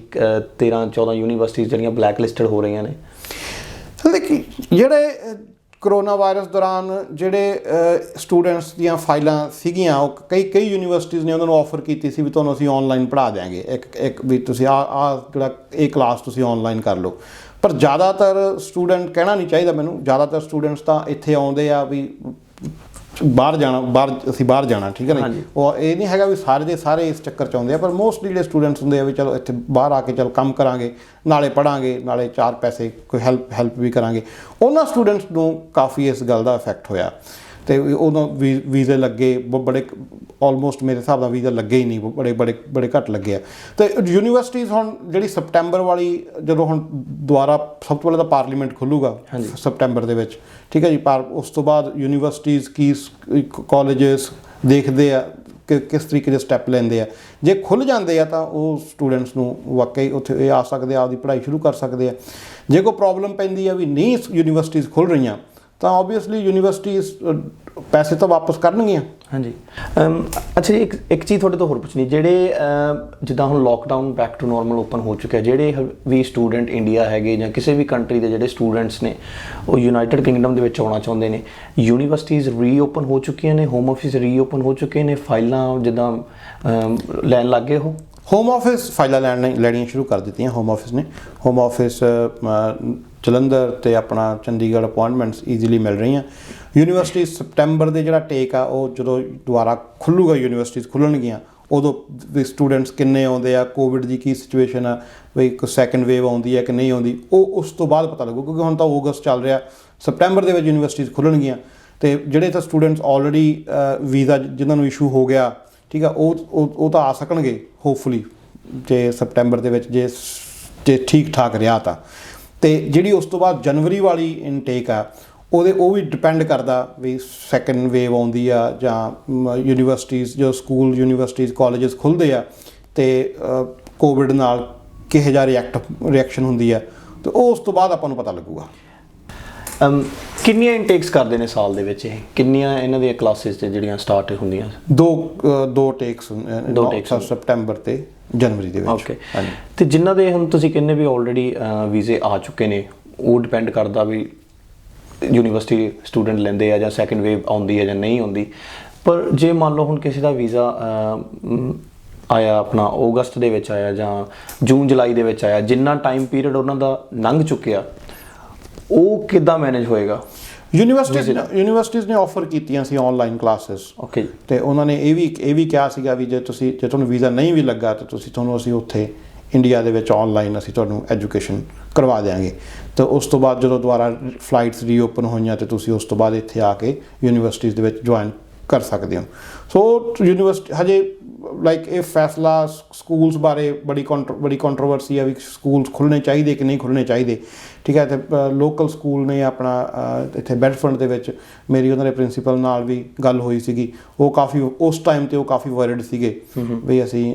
Speaker 1: 13-14 ਯੂਨੀਵਰਸਿਟੀਜ਼ ਜਿਹੜੀਆਂ ਬਲੈਕ ਲਿਸਟਡ ਹੋ ਰਹੀਆਂ ਨੇ।
Speaker 2: ਦੇਖੀ, ਜਿਹੜੇ ਕਰੋਨਾ ਵਾਇਰਸ ਦੌਰਾਨ ਜਿਹੜੇ ਸਟੂਡੈਂਟਸ ਦੀਆਂ ਫਾਈਲਾਂ ਸੀਗੀਆਂ, ਉਹ ਕਈ ਯੂਨੀਵਰਸਿਟੀਜ਼ ਨੇ ਉਹਨਾਂ ਨੂੰ ਆਫਰ ਕੀਤੀ ਸੀ ਵੀ ਤੁਹਾਨੂੰ ਅਸੀਂ ਆਨਲਾਈਨ ਪੜ੍ਹਾ ਦਿਆਂਗੇ, ਇੱਕ ਵੀ ਤੁਸੀਂ ਜਿਹੜਾ ਇਹ ਕਲਾਸ ਤੁਸੀਂ ਆਨਲਾਈਨ ਕਰ ਲਓ। ਪਰ ਜ਼ਿਆਦਾਤਰ ਸਟੂਡੈਂਟ, ਕਹਿਣਾ ਨਹੀਂ ਚਾਹੀਦਾ ਮੈਨੂੰ, ਜ਼ਿਆਦਾਤਰ ਸਟੂਡੈਂਟਸ ਤਾਂ ਇੱਥੇ ਆਉਂਦੇ ਆ ਵੀ ਬਾਹਰ ਜਾਣਾ, ਠੀਕ ਹੈ ਨਾ। ਉਹ ਇਹ ਨਹੀਂ ਹੈਗਾ ਵੀ ਸਾਰੇ ਦੇ ਸਾਰੇ ਇਸ ਚੱਕਰ 'ਚ ਆਉਂਦੇ ਆ, ਪਰ ਮੋਸਟਲੀ ਜਿਹੜੇ ਸਟੂਡੈਂਟਸ ਹੁੰਦੇ ਆ ਵੀ ਚਲੋ ਇੱਥੇ ਬਾਹਰ ਆ ਕੇ ਚਲ ਕੰਮ ਕਰਾਂਗੇ, ਨਾਲੇ ਪੜ੍ਹਾਂਗੇ, ਨਾਲੇ 4 ਪੈਸੇ ਕੋਈ ਹੈਲਪ ਵੀ ਕਰਾਂਗੇ। ਉਹਨਾਂ ਸਟੂਡੈਂਟਸ ਨੂੰ ਕਾਫੀ ਇਸ ਗੱਲ ਦਾ ਇਫੈਕਟ ਹੋਇਆ, ਤੇ ਉਦੋਂ ਵੀਜ਼ੇ ਲੱਗੇ ਬੜੇ, ਆਲਮੋਸਟ ਮੇਰੇ ਹਿਸਾਬ ਨਾਲ ਵੀਜ਼ਾ ਲੱਗੇ ਹੀ ਨਹੀਂ, ਬੜੇ ਘੱਟ ਲੱਗੇ ਆ। ਤੇ ਯੂਨੀਵਰਸਿਟੀਜ਼ ਹੁਣ ਜਿਹੜੀ ਸਪਟੈਂਬਰ ਵਾਲੀ, ਜਦੋਂ ਹੁਣ ਦੁਬਾਰਾ ਸਭ ਤੋਂ ਪਹਿਲਾਂ ਤਾਂ ਪਾਰਲੀਮੈਂਟ ਖੁੱਲੂਗਾ ਸਪਟੈਂਬਰ ਦੇ ਵਿੱਚ, ਠੀਕ ਹੈ ਜੀ। ਪਰ ਉਸ ਤੋਂ ਬਾਅਦ ਯੂਨੀਵਰਸਿਟੀਜ਼ ਕੀ ਕਾਲਜਸ ਦੇਖਦੇ ਆ ਕਿ ਕਿਸ ਤਰੀਕੇ ਦੇ ਸਟੈਪ ਲੈਂਦੇ ਆ। ਜੇ ਖੁੱਲ੍ਹ ਜਾਂਦੇ ਆ ਤਾਂ ਉਹ ਸਟੂਡੈਂਟਸ ਨੂੰ ਵਾਕਈ ਉੱਥੇ ਇਹ ਆ ਸਕਦੇ ਆ, ਆਪਦੀ ਪੜ੍ਹਾਈ ਸ਼ੁਰੂ ਕਰ ਸਕਦੇ ਆ। ਜੇ ਕੋਈ ਪ੍ਰੋਬਲਮ ਪੈਂਦੀ ਆ ਵੀ ਨਹੀਂ ਯੂਨੀਵਰਸਿਟੀਜ਼ ਖੁੱਲ੍ਹ ਰਹੀਆਂ, ਤਾਂ ਓਬਵੀਅਸਲੀ ਯੂਨੀਵਰਸਿਟੀਜ਼ ਪੈਸੇ ਤਾਂ ਵਾਪਸ ਕਰਨਗੀਆਂ।
Speaker 1: ਅੱਛਾ ਜੀ, ਇੱਕ ਚੀਜ਼ ਤੁਹਾਡੇ ਤੋਂ ਹੋਰ ਪੁੱਛਣੀ, ਜਿਹੜੇ ਜਿੱਦਾਂ ਹੁਣ lockdown back to normal open ਹੋ ਚੁੱਕਿਆ, ਜਿਹੜੇ ਵੀ ਸਟੂਡੈਂਟ ਇੰਡੀਆ ਹੈਗੇ ਜਾਂ ਕਿਸੇ ਵੀ ਕੰਟਰੀ ਦੇ ਜਿਹੜੇ ਸਟੂਡੈਂਟਸ ਨੇ, ਉਹ ਯੂਨਾਈਟਿਡ ਕਿੰਗਡਮ ਦੇ ਵਿੱਚ ਆਉਣਾ ਚਾਹੁੰਦੇ ਨੇ, ਯੂਨੀਵਰਸਿਟੀਜ਼ ਰੀਓਪਨ ਹੋ ਚੁੱਕੀਆਂ ਨੇ, ਹੋਮ ਆਫਿਸ ਰੀਓਪਨ ਹੋ ਚੁੱਕੇ ਨੇ, ਫਾਈਲਾਂ ਜਿੱਦਾਂ ਲੈਣ ਲੱਗ ਗਏ ਉਹ?
Speaker 2: ਹੋਮ ਆਫਿਸ ਫਾਈਲਾਂ ਲੈਣੀਆਂ ਸ਼ੁਰੂ ਕਰ ਦਿੱਤੀਆਂ ਹੋਮ ਆਫਿਸ ਨੇ। ਹੋਮ ਆਫਿਸ ਜਲੰਧਰ ਤੇ ਆਪਣਾ ਚੰਡੀਗੜ੍ਹ ਅਪੁਆਇੰਟਮੈਂਟਸ ਈਜ਼ੀਲੀ ਮਿਲ ਰਹੀਆਂ। ਯੂਨੀਵਰਸਿਟੀ ਸਪਟੈਂਬਰ ਦੇ ਜਿਹੜਾ ਟੇਕ ਆ, ਉਹ ਜਦੋਂ ਦੁਬਾਰਾ ਖੁੱਲੂਗਾ, ਯੂਨੀਵਰਸਿਟੀਜ਼ ਖੁੱਲਣਗੀਆਂ, ਉਦੋਂ ਵੀ ਸਟੂਡੈਂਟਸ ਕਿੰਨੇ ਆਉਂਦੇ ਆ, ਕੋਵਿਡ ਦੀ ਕੀ ਸਿਚੁਏਸ਼ਨ ਆ, ਵੀ ਇੱਕ ਸੈਕਿੰਡ ਵੇਵ ਆਉਂਦੀ ਹੈ ਕਿ ਨਹੀਂ ਆਉਂਦੀ, ਉਹ ਉਸ ਤੋਂ ਬਾਅਦ ਪਤਾ ਲੱਗੂ। ਕਿਉਂਕਿ ਹੁਣ ਤਾਂ ਅਗਸਤ ਚੱਲ ਰਿਹਾ, ਸਪਟੈਂਬਰ ਦੇ ਵਿੱਚ ਯੂਨੀਵਰਸਿਟੀਜ਼ ਖੁੱਲਣਗੀਆਂ, ਤੇ ਜਿਹੜੇ ਤਾਂ ਸਟੂਡੈਂਟਸ ਆਲਰੇਡੀ ਵੀਜ਼ਾ ਜਿਨ੍ਹਾਂ ਨੂੰ ਇਸ਼ੂ ਹੋ ਗਿਆ, ਠੀਕ ਆ, ਉਹ ਤਾਂ ਆ ਸਕਣਗੇ ਹੋਪਫੁਲੀ, ਜੇ ਸਪਟੈਂਬਰ ਦੇ ਵਿੱਚ ਜੇ ਠੀਕ ਠਾਕ ਰਿਹਾ ਤਾਂ। ਤੇ ਜਿਹੜੀ ਉਸ ਤੋਂ ਬਾਅਦ ਜਨਵਰੀ ਵਾਲੀ ਇਨਟੇਕ ਆ, ਉਹ ਵੀ ਡਿਪੈਂਡ ਕਰਦਾ ਵੀ ਸੈਕਿੰਡ ਵੇਵ ਆਉਂਦੀ ਆ ਜਾਂ ਯੂਨੀਵਰਸਿਟੀਜ਼, ਜੋ ਸਕੂਲ, ਯੂਨੀਵਰਸਿਟੀਜ਼, ਕਾਲਜਸ ਖੁੱਲ੍ਹਦੇ ਆ, ਤੇ ਕੋਵਿਡ ਨਾਲ ਕਿਹੋ ਜਿਹਾ ਰਿਐਕਸ਼ਨ ਹੁੰਦੀ ਆ, ਤੇ ਉਹ ਉਸ ਤੋਂ ਬਾਅਦ ਆਪਾਂ ਨੂੰ ਪਤਾ ਲੱਗੂਗਾ।
Speaker 1: ਕਿੰਨੀਆਂ ਇਨਟੇਕਸ ਕਰਦੇ ਨੇ ਸਾਲ ਦੇ ਵਿੱਚ? ਇਹ ਕਿੰਨੀਆਂ ਇਹਨਾਂ ਦੀਆਂ ਕਲਾਸਿਸ ਤੇ ਜਿਹੜੀਆਂ ਸਟਾਰਟ ਹੁੰਦੀਆਂ?
Speaker 2: ਦੋ ਟੇਕਸ ਸਪਟੈਂਬਰ ਤੇ ਜਨਵਰੀ ਦੇ ਵਿੱਚ।
Speaker 1: ਓਕੇ, ਤੇ ਜਿਨ੍ਹਾਂ ਦੇ ਹੁਣ ਤੁਸੀਂ ਕਹਿੰਦੇ ਵੀ ਆਲਰੇਡੀ ਵੀਜ਼ੇ ਆ ਚੁੱਕੇ ਨੇ, ਉਹ ਡਿਪੈਂਡ ਕਰਦਾ ਵੀ ਯੂਨੀਵਰਸਿਟੀ ਸਟੂਡੈਂਟ ਲੈਂਦੇ ਆ ਜਾਂ ਸੈਕਿੰਡ ਵੇਵ ਆਉਂਦੀ ਹੈ ਜਾਂ ਨਹੀਂ ਆਉਂਦੀ। ਪਰ ਜੇ ਮੰਨ ਲਓ ਹੁਣ ਕਿਸੇ ਦਾ ਵੀਜ਼ਾ ਆਇਆ ਆਪਣਾ ਅਗਸਤ ਦੇ ਵਿੱਚ ਆਇਆ ਜਾਂ ਜੂਨ ਜੁਲਾਈ ਦੇ ਵਿੱਚ ਆਇਆ, ਜਿੰਨਾ ਟਾਈਮ ਪੀਰੀਅਡ ਉਹਨਾਂ ਦਾ ਲੰਘ ਚੁੱਕਿਆ, ਉਹ ਕਿੱਦਾਂ ਮੈਨੇਜ ਹੋਏਗਾ?
Speaker 2: ਯੂਨੀਵਰਸਿਟੀਜ਼ ਨੇ ਆਫਰ ਕੀਤੀਆਂ ਸੀ ਆਨਲਾਈਨ ਕਲਾਸਿਸ।
Speaker 1: ਓਕੇ,
Speaker 2: ਤੇ ਉਹਨਾਂ ਨੇ ਇਹ ਵੀ ਕਿਹਾ ਸੀਗਾ ਵੀ ਜੇ ਤੁਹਾਨੂੰ ਵੀਜ਼ਾ ਨਹੀਂ ਵੀ ਲੱਗਾ ਤਾਂ ਤੁਹਾਨੂੰ ਅਸੀਂ ਉੱਥੇ ਇੰਡੀਆ ਦੇ ਵਿੱਚ ਆਨਲਾਈਨ ਅਸੀਂ ਤੁਹਾਨੂੰ ਐਜੂਕੇਸ਼ਨ ਕਰਵਾ ਦਿਆਂਗੇ। ਤੇ ਉਸ ਤੋਂ ਬਾਅਦ ਜਦੋਂ ਦੁਬਾਰਾ ਫਲਾਈਟਸ ਰੀਓਪਨ ਹੋਈਆਂ, ਤੇ ਤੁਸੀਂ ਉਸ ਤੋਂ ਬਾਅਦ ਇੱਥੇ ਆ ਕੇ ਯੂਨੀਵਰਸਿਟੀਜ਼ ਦੇ ਵਿੱਚ ਜੁਆਇਨ ਕਰ ਸਕਦੇ ਹੋ। ਸੋ ਯੂਨੀਵਰਸਿਟੀ ਹਜੇ ਲਾਈਕ ਇਹ ਫੈਸਲਾ ਸਕੂਲਸ ਬਾਰੇ ਬੜੀ ਕੰਟਰੋਵਰਸੀ ਹੈ ਵੀ ਸਕੂਲਸ ਖੁੱਲ੍ਹਣੇ ਚਾਹੀਦੇ ਕਿ ਨਹੀਂ ਖੁੱਲ੍ਹਣੇ ਚਾਹੀਦੇ, ਠੀਕ ਹੈ। ਅਤੇ ਲੋਕਲ ਸਕੂਲ ਨੇ ਆਪਣਾ ਇੱਥੇ ਬੈਡਫੋਰਡ ਦੇ ਵਿੱਚ ਮੇਰੀ ਉਹਨਾਂ ਦੇ ਪ੍ਰਿੰਸੀਪਲ ਨਾਲ ਵੀ ਗੱਲ ਹੋਈ ਸੀਗੀ। ਉਹ ਕਾਫੀ ਉਸ ਟਾਈਮ 'ਤੇ ਉਹ ਕਾਫੀ ਵਰਡ ਸੀਗੇ ਵੀ ਅਸੀਂ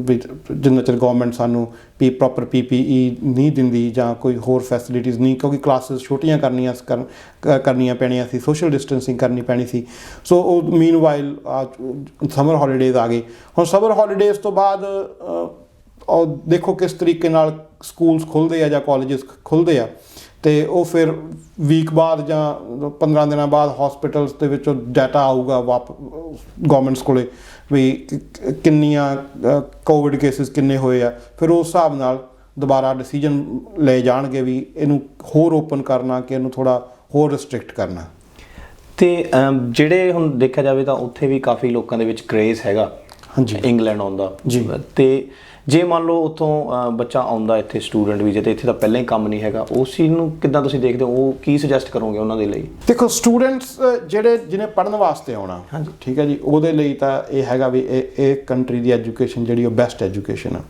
Speaker 2: ਵੀ ਜਿੰਨਾ ਚਿਰ ਗੌਰਮੈਂਟ ਸਾਨੂੰ ਪ੍ਰੋਪਰ PPE ਨਹੀਂ ਦਿੰਦੀ ਜਾਂ ਕੋਈ ਹੋਰ ਫੈਸਿਲਿਟੀਜ਼ ਨਹੀਂ, ਕਿਉਂਕਿ ਕਲਾਸਿਸ ਛੋਟੀਆਂ ਕਰਨੀਆਂ ਪੈਣੀਆਂ ਸੀ, ਸੋਸ਼ਲ ਡਿਸਟੈਂਸਿੰਗ ਕਰਨੀ ਪੈਣੀ ਸੀ। ਸੋ ਉਹ ਮੀਨਵਾਈਲ ਸਮਰ ਹੌਲੀਡੇਜ਼ ਆ ਗਏ। ਹੁਣ ਸਮਰ ਹੌਲੀਡੇਜ਼ ਤੋਂ ਬਾਅਦ ਔਰ ਦੇਖੋ ਕਿਸ ਤਰੀਕੇ ਨਾਲ ਸਕੂਲਸ ਖੁੱਲ੍ਹਦੇ ਆ ਜਾਂ ਕਾਲਜਸ ਖੁੱਲ੍ਹਦੇ ਆ, ਅਤੇ ਉਹ ਫਿਰ ਵੀਕ ਬਾਅਦ ਜਾਂ 15 ਦਿਨਾਂ ਬਾਅਦ ਹੌਸਪੀਟਲਸ ਦੇ ਵਿੱਚੋਂ ਡਾਟਾ ਆਊਗਾ ਗੌਰਮੈਂਟਸ ਕੋਲੇ ਵੀ ਕਿੰਨੀਆਂ ਕੋਵਿਡ ਕੇਸਿਸ ਕਿੰਨੇ ਹੋਏ ਆ। ਫਿਰ ਉਸ ਹਿਸਾਬ ਨਾਲ ਦੁਬਾਰਾ ਡਿਸੀਜਨ ਲਏ ਜਾਣਗੇ ਵੀ ਇਹਨੂੰ ਹੋਰ ਓਪਨ ਕਰਨਾ ਕਿ ਇਹਨੂੰ ਥੋੜ੍ਹਾ ਹੋਰ ਰਿਸਟ੍ਰਿਕਟ ਕਰਨਾ।
Speaker 1: ਅਤੇ ਜਿਹੜੇ ਹੁਣ ਦੇਖਿਆ ਜਾਵੇ ਤਾਂ ਉੱਥੇ ਵੀ ਕਾਫੀ ਲੋਕਾਂ ਦੇ ਵਿੱਚ ਕਰੇਜ਼ ਹੈਗਾ
Speaker 2: ਹਾਂਜੀ
Speaker 1: ਇੰਗਲੈਂਡ ਆਉਣ ਦਾ
Speaker 2: ਜੀ।
Speaker 1: ਅਤੇ ਜੇ ਮੰਨ ਲਓ ਉੱਥੋਂ ਬੱਚਾ ਆਉਂਦਾ ਇੱਥੇ ਸਟੂਡੈਂਟ ਵੀਜ਼ੇ 'ਤੇ, ਇੱਥੇ ਤਾਂ ਪਹਿਲਾਂ ਹੀ ਕੰਮ ਨਹੀਂ ਹੈਗਾ, ਉਸ ਚੀਜ਼ ਨੂੰ ਕਿੱਦਾਂ ਤੁਸੀਂ ਦੇਖਦੇ ਹੋ? ਉਹ ਕੀ ਸੁਜੈਸਟ ਕਰੋਗੇ ਉਹਨਾਂ ਦੇ ਲਈ?
Speaker 2: ਦੇਖੋ ਸਟੂਡੈਂਟਸ ਜਿਹਨੇ ਪੜ੍ਹਨ ਵਾਸਤੇ ਆਉਣਾ,
Speaker 1: ਹਾਂਜੀ
Speaker 2: ਠੀਕ ਹੈ ਜੀ, ਉਹਦੇ ਲਈ ਤਾਂ ਇਹ ਹੈਗਾ ਵੀ ਇਹ ਕੰਟਰੀ ਦੀ ਐਜੂਕੇਸ਼ਨ ਜਿਹੜੀ ਉਹ ਬੈਸਟ ਐਜੂਕੇਸ਼ਨ ਆ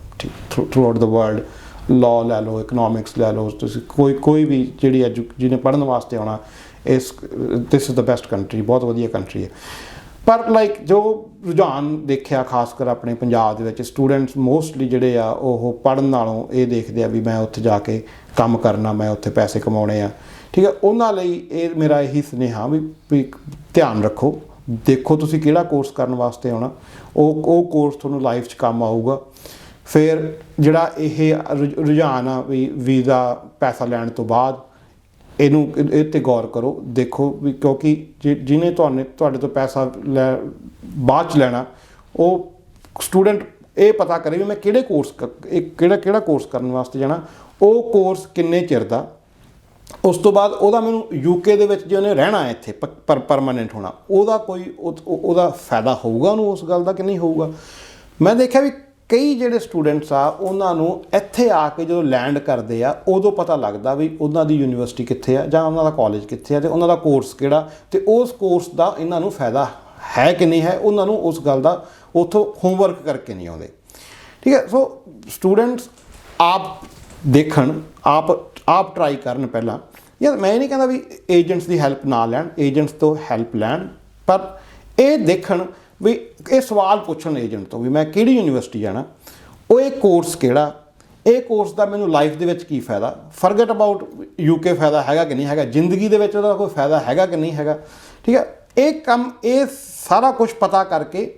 Speaker 2: ਥਰੂ ਆਊਟ ਦਾ ਵਰਲਡ। ਲਾਅ ਲੈ ਲਓ, ਇਕਨੋਮਿਕਸ ਲੈ ਲਓ, ਤੁਸੀਂ ਕੋਈ ਵੀ ਜਿਹੜੀ ਜਿਹਨੇ ਪੜ੍ਹਨ ਵਾਸਤੇ ਆਉਣਾ, this is the best country, ਬਹੁਤ ਵਧੀਆ ਕੰਟਰੀ ਹੈ। ਪਰ ਲਾਈਕ ਜੋ ਰੁਝਾਨ ਦੇਖਿਆ ਖਾਸ ਕਰ ਆਪਣੇ ਪੰਜਾਬ ਦੇ ਵਿੱਚ, ਸਟੂਡੈਂਟਸ ਮੋਸਟਲੀ ਜਿਹੜੇ ਆ ਉਹ ਪੜ੍ਹਨ ਨਾਲੋਂ ਇਹ ਦੇਖਦੇ ਆ ਵੀ ਮੈਂ ਉੱਥੇ ਜਾ ਕੇ ਕੰਮ ਕਰਨਾ, ਮੈਂ ਉੱਥੇ ਪੈਸੇ ਕਮਾਉਣੇ ਆ, ਠੀਕ ਹੈ। ਉਹਨਾਂ ਲਈ ਇਹ ਮੇਰਾ ਇਹੀ ਸੁਨੇਹਾ ਵੀ ਧਿਆਨ ਰੱਖੋ, ਦੇਖੋ ਤੁਸੀਂ ਕਿਹੜਾ ਕੋਰਸ ਕਰਨ ਵਾਸਤੇ ਆਉਣਾ, ਉਹ ਕੋਰਸ ਤੁਹਾਨੂੰ ਲਾਈਫ 'ਚ ਕੰਮ ਆਊਗਾ। ਫਿਰ ਜਿਹੜਾ ਇਹ ਰੁਝਾਨ ਆ ਵੀ ਵੀਜ਼ਾ ਪੈਸਾ ਲੈਣ ਤੋਂ ਬਾਅਦ, ਇਹਨੂੰ ਇਹ 'ਤੇ ਗੌਰ ਕਰੋ, ਦੇਖੋ ਵੀ ਕਿਉਂਕਿ ਜਿਹਨੇ ਤੁਹਾਡੇ ਤੋਂ ਪੈਸਾ ਬਾਅਦ 'ਚ ਲੈਣਾ, ਉਹ ਸਟੂਡੈਂਟ ਇਹ ਪਤਾ ਕਰੇ ਵੀ ਮੈਂ ਕਿਹੜਾ ਕੋਰਸ ਕਰਨ ਵਾਸਤੇ ਜਾਣਾ, ਉਹ ਕੋਰਸ ਕਿੰਨੇ ਚਿਰ ਦਾ, ਉਸ ਤੋਂ ਬਾਅਦ ਉਹਦਾ ਮੈਨੂੰ UK ਦੇ ਵਿੱਚ ਜੇ ਉਹਨੇ ਰਹਿਣਾ ਇੱਥੇ ਪਰਮਾਨੈਂਟ ਹੋਣਾ, ਉਹਦਾ ਫਾਇਦਾ ਹੋਊਗਾ ਉਹਨੂੰ ਉਸ ਗੱਲ ਦਾ ਕਿ ਨਹੀਂ ਹੋਊਗਾ। ਮੈਂ ਦੇਖਿਆ ਵੀ ਕਈ ਜਿਹੜੇ ਸਟੂਡੈਂਟਸ ਆ ਉਹਨਾਂ ਨੂੰ ਇੱਥੇ ਆ ਕੇ ਜਦੋਂ ਲੈਂਡ ਕਰਦੇ ਆ ਉਦੋਂ ਪਤਾ ਲੱਗਦਾ ਵੀ ਉਹਨਾਂ ਦੀ ਯੂਨੀਵਰਸਿਟੀ ਕਿੱਥੇ ਆ ਜਾਂ ਉਹਨਾਂ ਦਾ ਕਾਲਜ ਕਿੱਥੇ ਆ ਅਤੇ ਉਹਨਾਂ ਦਾ ਕੋਰਸ ਕਿਹੜਾ, ਅਤੇ ਉਸ ਕੋਰਸ ਦਾ ਇਹਨਾਂ ਨੂੰ ਫਾਇਦਾ ਹੈ ਕਿ ਨਹੀਂ ਹੈ। ਉਹਨਾਂ ਨੂੰ ਉਸ ਗੱਲ ਦਾ ਉੱਥੋਂ ਹੋਮਵਰਕ ਕਰਕੇ ਨਹੀਂ ਆਉਂਦੇ, ਠੀਕ ਹੈ। ਸੋ ਸਟੂਡੈਂਟਸ ਆਪ ਦੇਖਣ, ਆਪ ਟਰਾਈ ਕਰਨ ਪਹਿਲਾਂ। ਯਾਰ ਮੈਂ ਇਹ ਨਹੀਂ ਕਹਿੰਦਾ ਵੀ ਏਜੰਟਸ ਦੀ ਹੈਲਪ ਨਾ ਲੈਣ, ਏਜੰਟਸ ਤੋਂ ਹੈਲਪ ਲੈਣ, ਪਰ ਇਹ ਦੇਖਣ ਵੀ ਇਹ ਸਵਾਲ ਪੁੱਛਣ ਏਜੰਟ ਤੋਂ ਵੀ ਮੈਂ ਕਿਹੜੀ ਯੂਨੀਵਰਸਿਟੀ ਜਾਣਾ, ਉਹ ਇਹ ਕੋਰਸ ਕਿਹੜਾ, ਇਹ ਕੋਰਸ ਦਾ ਮੈਨੂੰ ਲਾਈਫ ਦੇ ਵਿੱਚ ਕੀ ਫਾਇਦਾ, ਫਰਗੇਟ ਅਬਾਊਟ UK ਫਾਇਦਾ ਹੈਗਾ ਕਿ ਨਹੀਂ ਹੈਗਾ, ਜ਼ਿੰਦਗੀ ਦੇ ਵਿੱਚ ਉਹਦਾ ਕੋਈ ਫਾਇਦਾ ਹੈਗਾ ਕਿ ਨਹੀਂ ਹੈਗਾ, ਠੀਕ ਹੈ। ਇਹ ਸਾਰਾ ਕੁਝ ਪਤਾ ਕਰਕੇ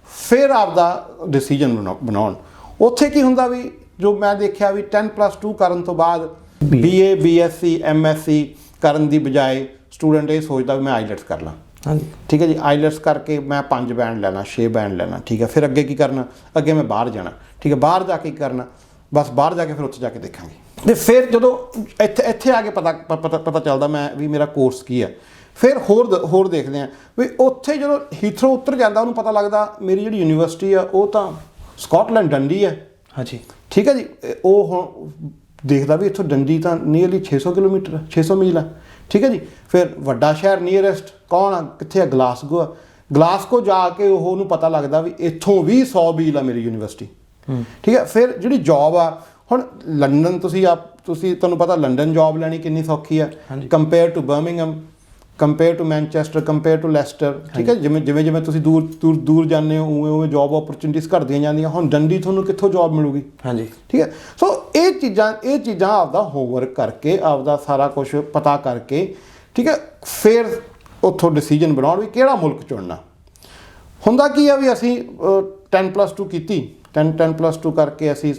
Speaker 2: ਫਿਰ ਆਪਦਾ ਡਿਸੀਜਨ ਬਣਾਉਣ। ਉੱਥੇ ਕੀ ਹੁੰਦਾ ਵੀ ਜੋ ਮੈਂ ਦੇਖਿਆ ਵੀ 10+2 ਕਰਨ ਤੋਂ ਬਾਅਦ BA BSc MSc ਕਰਨ ਦੀ ਬਜਾਏ ਸਟੂਡੈਂਟ ਇਹ ਸੋਚਦਾ ਵੀ ਮੈਂ ਆਈਲੈਟਸ ਕਰ ਲਾਂ,
Speaker 1: ਹਾਂਜੀ
Speaker 2: ਠੀਕ ਹੈ ਜੀ। ਆਈਲੈਟਸ ਕਰਕੇ ਮੈਂ 5 ਬੈਂਡ ਲੈਣਾ, 6 ਬੈਂਡ ਲੈਣਾ, ਠੀਕ ਹੈ। ਫਿਰ ਅੱਗੇ ਕੀ ਕਰਨਾ, ਅੱਗੇ ਮੈਂ ਬਾਹਰ ਜਾਣਾ, ਠੀਕ ਹੈ। ਬਾਹਰ ਜਾ ਕੇ ਕੀ ਕਰਨਾ, ਬਸ ਬਾਹਰ ਜਾ ਕੇ ਫਿਰ ਉੱਥੇ ਜਾ ਕੇ ਦੇਖਾਂਗੇ। ਅਤੇ ਫਿਰ ਜਦੋਂ ਇੱਥੇ ਆ ਕੇ ਪਤਾ ਚੱਲਦਾ ਮੈਂ ਵੀ ਮੇਰਾ ਕੋਰਸ ਕੀ ਹੈ, ਫਿਰ ਹੋਰ ਦੇਖਦੇ ਹਾਂ ਵੀ ਉੱਥੇ ਜਦੋਂ ਹੀਥਰੋ ਉਤਰ ਜਾਂਦਾ ਉਹਨੂੰ ਪਤਾ ਲੱਗਦਾ ਮੇਰੀ ਜਿਹੜੀ ਯੂਨੀਵਰਸਿਟੀ ਆ ਉਹ ਤਾਂ ਸਕਾਟਲੈਂਡ ਡੰਡੀ ਹੈ, ਹਾਂਜੀ ਠੀਕ ਹੈ ਜੀ। ਉਹ ਹੁਣ ਦੇਖਦਾ ਵੀ ਇੱਥੋਂ ਡੰਡੀ ਤਾਂ ਨੀਅਰਲੀ 600 ਕਿਲੋਮੀਟਰ 600 ਮੀਲ ਆ, ਠੀਕ ਹੈ ਜੀ। ਫਿਰ ਵੱਡਾ ਸ਼ਹਿਰ ਨੀਅਰੈਸਟ ਕੌਣ ਆ, ਕਿੱਥੇ ਆ, ਗਲਾਸਗੋ ਆ। ਗਲਾਸਗੋ ਜਾ ਕੇ ਉਹਨੂੰ ਪਤਾ ਲੱਗਦਾ ਵੀ ਇੱਥੋਂ ਵੀ 100 ਮੀਲ ਆ ਮੇਰੀ ਯੂਨੀਵਰਸਿਟੀ, ਠੀਕ ਹੈ। ਫਿਰ ਜਿਹੜੀ ਜੌਬ ਆ, ਹੁਣ ਲੰਡਨ ਤੁਹਾਨੂੰ ਪਤਾ ਲੰਡਨ ਜੌਬ ਲੈਣੀ ਕਿੰਨੀ ਸੌਖੀ ਆ compare to Birmingham, compare to Manchester, compare to Leicester, ਠੀਕ ਹੈ। ਜਿਵੇਂ ਤੁਸੀਂ ਦੂਰ ਜਾਂਦੇ ਹੋ ਉਵੇਂ ਜੌਬ ਓਪਰਚੁਨਿਟੀਜ਼ ਘਟਦੀਆਂ ਜਾਂਦੀਆਂ। ਹੁਣ ਡੰਡੀ ਤੁਹਾਨੂੰ ਕਿੱਥੋਂ ਜੌਬ ਮਿਲੂਗੀ, ਹਾਂਜੀ ਠੀਕ ਹੈ। ਸੋ ਇਹ ਚੀਜ਼ਾਂ ਆਪਦਾ ਹੋਮਵਰਕ ਕਰਕੇ, ਆਪਦਾ ਸਾਰਾ ਕੁਛ ਪਤਾ ਕਰਕੇ, ਠੀਕ ਹੈ, ਫਿਰ ਉੱਥੋਂ ਡਿਸੀਜਨ ਬਣਾਉਣ ਵੀ ਕਿਹੜਾ ਮੁਲਕ ਚੁਣਨਾ। ਹੁੰਦਾ ਕੀ ਆ ਵੀ ਅਸੀਂ 10+2 ਕੀਤੀ, 10+2 ਕਰਕੇ ਅਸੀਂ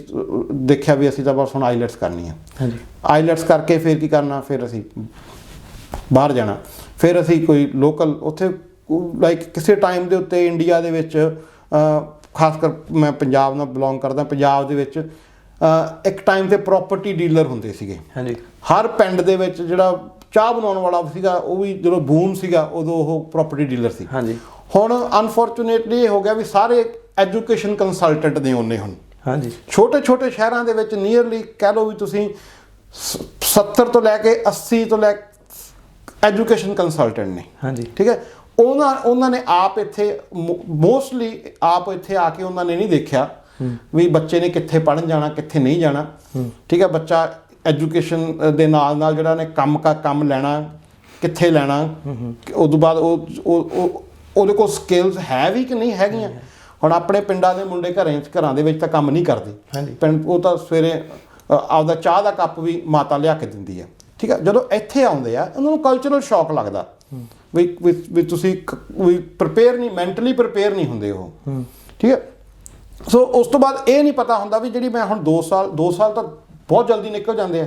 Speaker 2: ਦੇਖਿਆ ਵੀ ਅਸੀਂ ਤਾਂ ਬਸ ਹੁਣ ਆਈਲੈਟਸ ਕਰਨੀ ਆ, ਹਾਂਜੀ। ਆਈਲੈਟਸ ਕਰਕੇ ਫਿਰ ਕੀ ਕਰਨਾ, ਫਿਰ ਅਸੀਂ ਬਾਹਰ ਜਾਣਾ। ਫਿਰ ਅਸੀਂ ਕੋਈ ਲੋਕਲ ਉੱਥੇ ਲਾਈਕ ਕਿਸੇ ਟਾਈਮ ਦੇ ਉੱਤੇ ਇੰਡੀਆ ਦੇ ਵਿੱਚ, ਖਾਸ ਕਰ ਮੈਂ ਪੰਜਾਬ ਨਾਲ ਬਿਲੋਂਗ ਕਰਦਾ, ਪੰਜਾਬ ਦੇ ਵਿੱਚ ਇੱਕ ਟਾਈਮ 'ਤੇ ਪ੍ਰੋਪਰਟੀ ਡੀਲਰ ਹੁੰਦੇ ਸੀਗੇ, ਹਾਂਜੀ। ਹਰ ਪਿੰਡ ਦੇ ਵਿੱਚ ਜਿਹੜਾ ਚਾਹ ਬਣਾਉਣ ਵਾਲਾ ਸੀਗਾ ਉਹ ਵੀ ਜਦੋਂ ਬੂਮ ਸੀਗਾ ਉਦੋਂ ਉਹ ਪ੍ਰੋਪਰਟੀ ਡੀਲਰ ਸੀ, ਹਾਂਜੀ। ਹੁਣ ਅਨਫੋਰਚੂਨੇਟਲੀ ਇਹ ਹੋ ਗਿਆ ਵੀ ਸਾਰੇ ਐਜੂਕੇਸ਼ਨ ਕੰਸਲਟੈਂਟ ਨੇ ਉਹਨੇ ਹੁਣ, ਹਾਂਜੀ। ਛੋਟੇ ਸ਼ਹਿਰਾਂ ਦੇ ਵਿੱਚ ਨੀਅਰਲੀ ਕਹਿ ਲਓ ਵੀ ਤੁਸੀਂ 70 ਤੋਂ ਲੈ ਕੇ 80 ਤੋਂ ਲੈ ਐਜੂਕੇਸ਼ਨ ਕੰਸਲਟੈਂਟ ਨੇ, ਹਾਂਜੀ ਠੀਕ ਹੈ। ਉਹਨਾਂ ਨੇ ਆਪ ਇੱਥੇ ਮੋਸਟਲੀ ਆਪ ਇੱਥੇ ਆ ਕੇ ਉਹਨਾਂ ਨੇ ਨਹੀਂ ਦੇਖਿਆ ਵੀ ਬੱਚੇ ਨੇ ਕਿੱਥੇ ਪੜ੍ਹਨ ਜਾਣਾ, ਕਿੱਥੇ ਨਹੀਂ ਜਾਣਾ। ਠੀਕ ਹੈ, ਬੱਚਾ ਐਜੂਕੇਸ਼ਨ ਦੇ ਨਾਲ ਨਾਲ ਜਿਹੜਾ ਨੇ ਕੰਮ ਲੈਣਾ, ਕਿੱਥੇ ਲੈਣਾ, ਉਸ ਤੋਂ ਬਾਅਦ ਉਹਦੇ ਕੋਲ ਸਕਿੱਲਸ ਹੈ ਵੀ ਕਿ ਨਹੀਂ ਹੈਗੀਆਂ। ਹੁਣ ਆਪਣੇ ਪਿੰਡਾਂ ਦੇ ਮੁੰਡੇ ਘਰਾਂ ਦੇ ਵਿੱਚ ਤਾਂ ਕੰਮ ਨਹੀਂ ਕਰਦੇ, ਪਿੰਡ ਉਹ ਤਾਂ ਸਵੇਰੇ ਆਪਦਾ ਚਾਹ ਦਾ ਕੱਪ ਵੀ ਮਾਤਾ ਲਿਆ ਕੇ ਦਿੰਦੀ ਹੈ। ਠੀਕ ਹੈ, ਜਦੋਂ ਇੱਥੇ ਆਉਂਦੇ ਆ ਉਹਨਾਂ ਨੂੰ ਕਲਚਰਲ ਸ਼ੌਕ ਲੱਗਦਾ ਵੀ ਤੁਸੀਂ ਵੀ ਪ੍ਰਪੇਅਰ ਨਹੀਂ, ਮੈਂਟਲੀ ਪ੍ਰਪੇਅਰ ਨਹੀਂ ਹੁੰਦੇ ਉਹ। ਠੀਕ ਹੈ, ਸੋ ਉਸ ਤੋਂ ਬਾਅਦ ਇਹ ਨਹੀਂ ਪਤਾ ਹੁੰਦਾ ਵੀ ਜਿਹੜੀ ਮੈਂ ਹੁਣ 2 ਸਾਲ ਤਾਂ ਬਹੁਤ ਜਲਦੀ ਨਿਕਲ ਜਾਂਦੇ ਆ।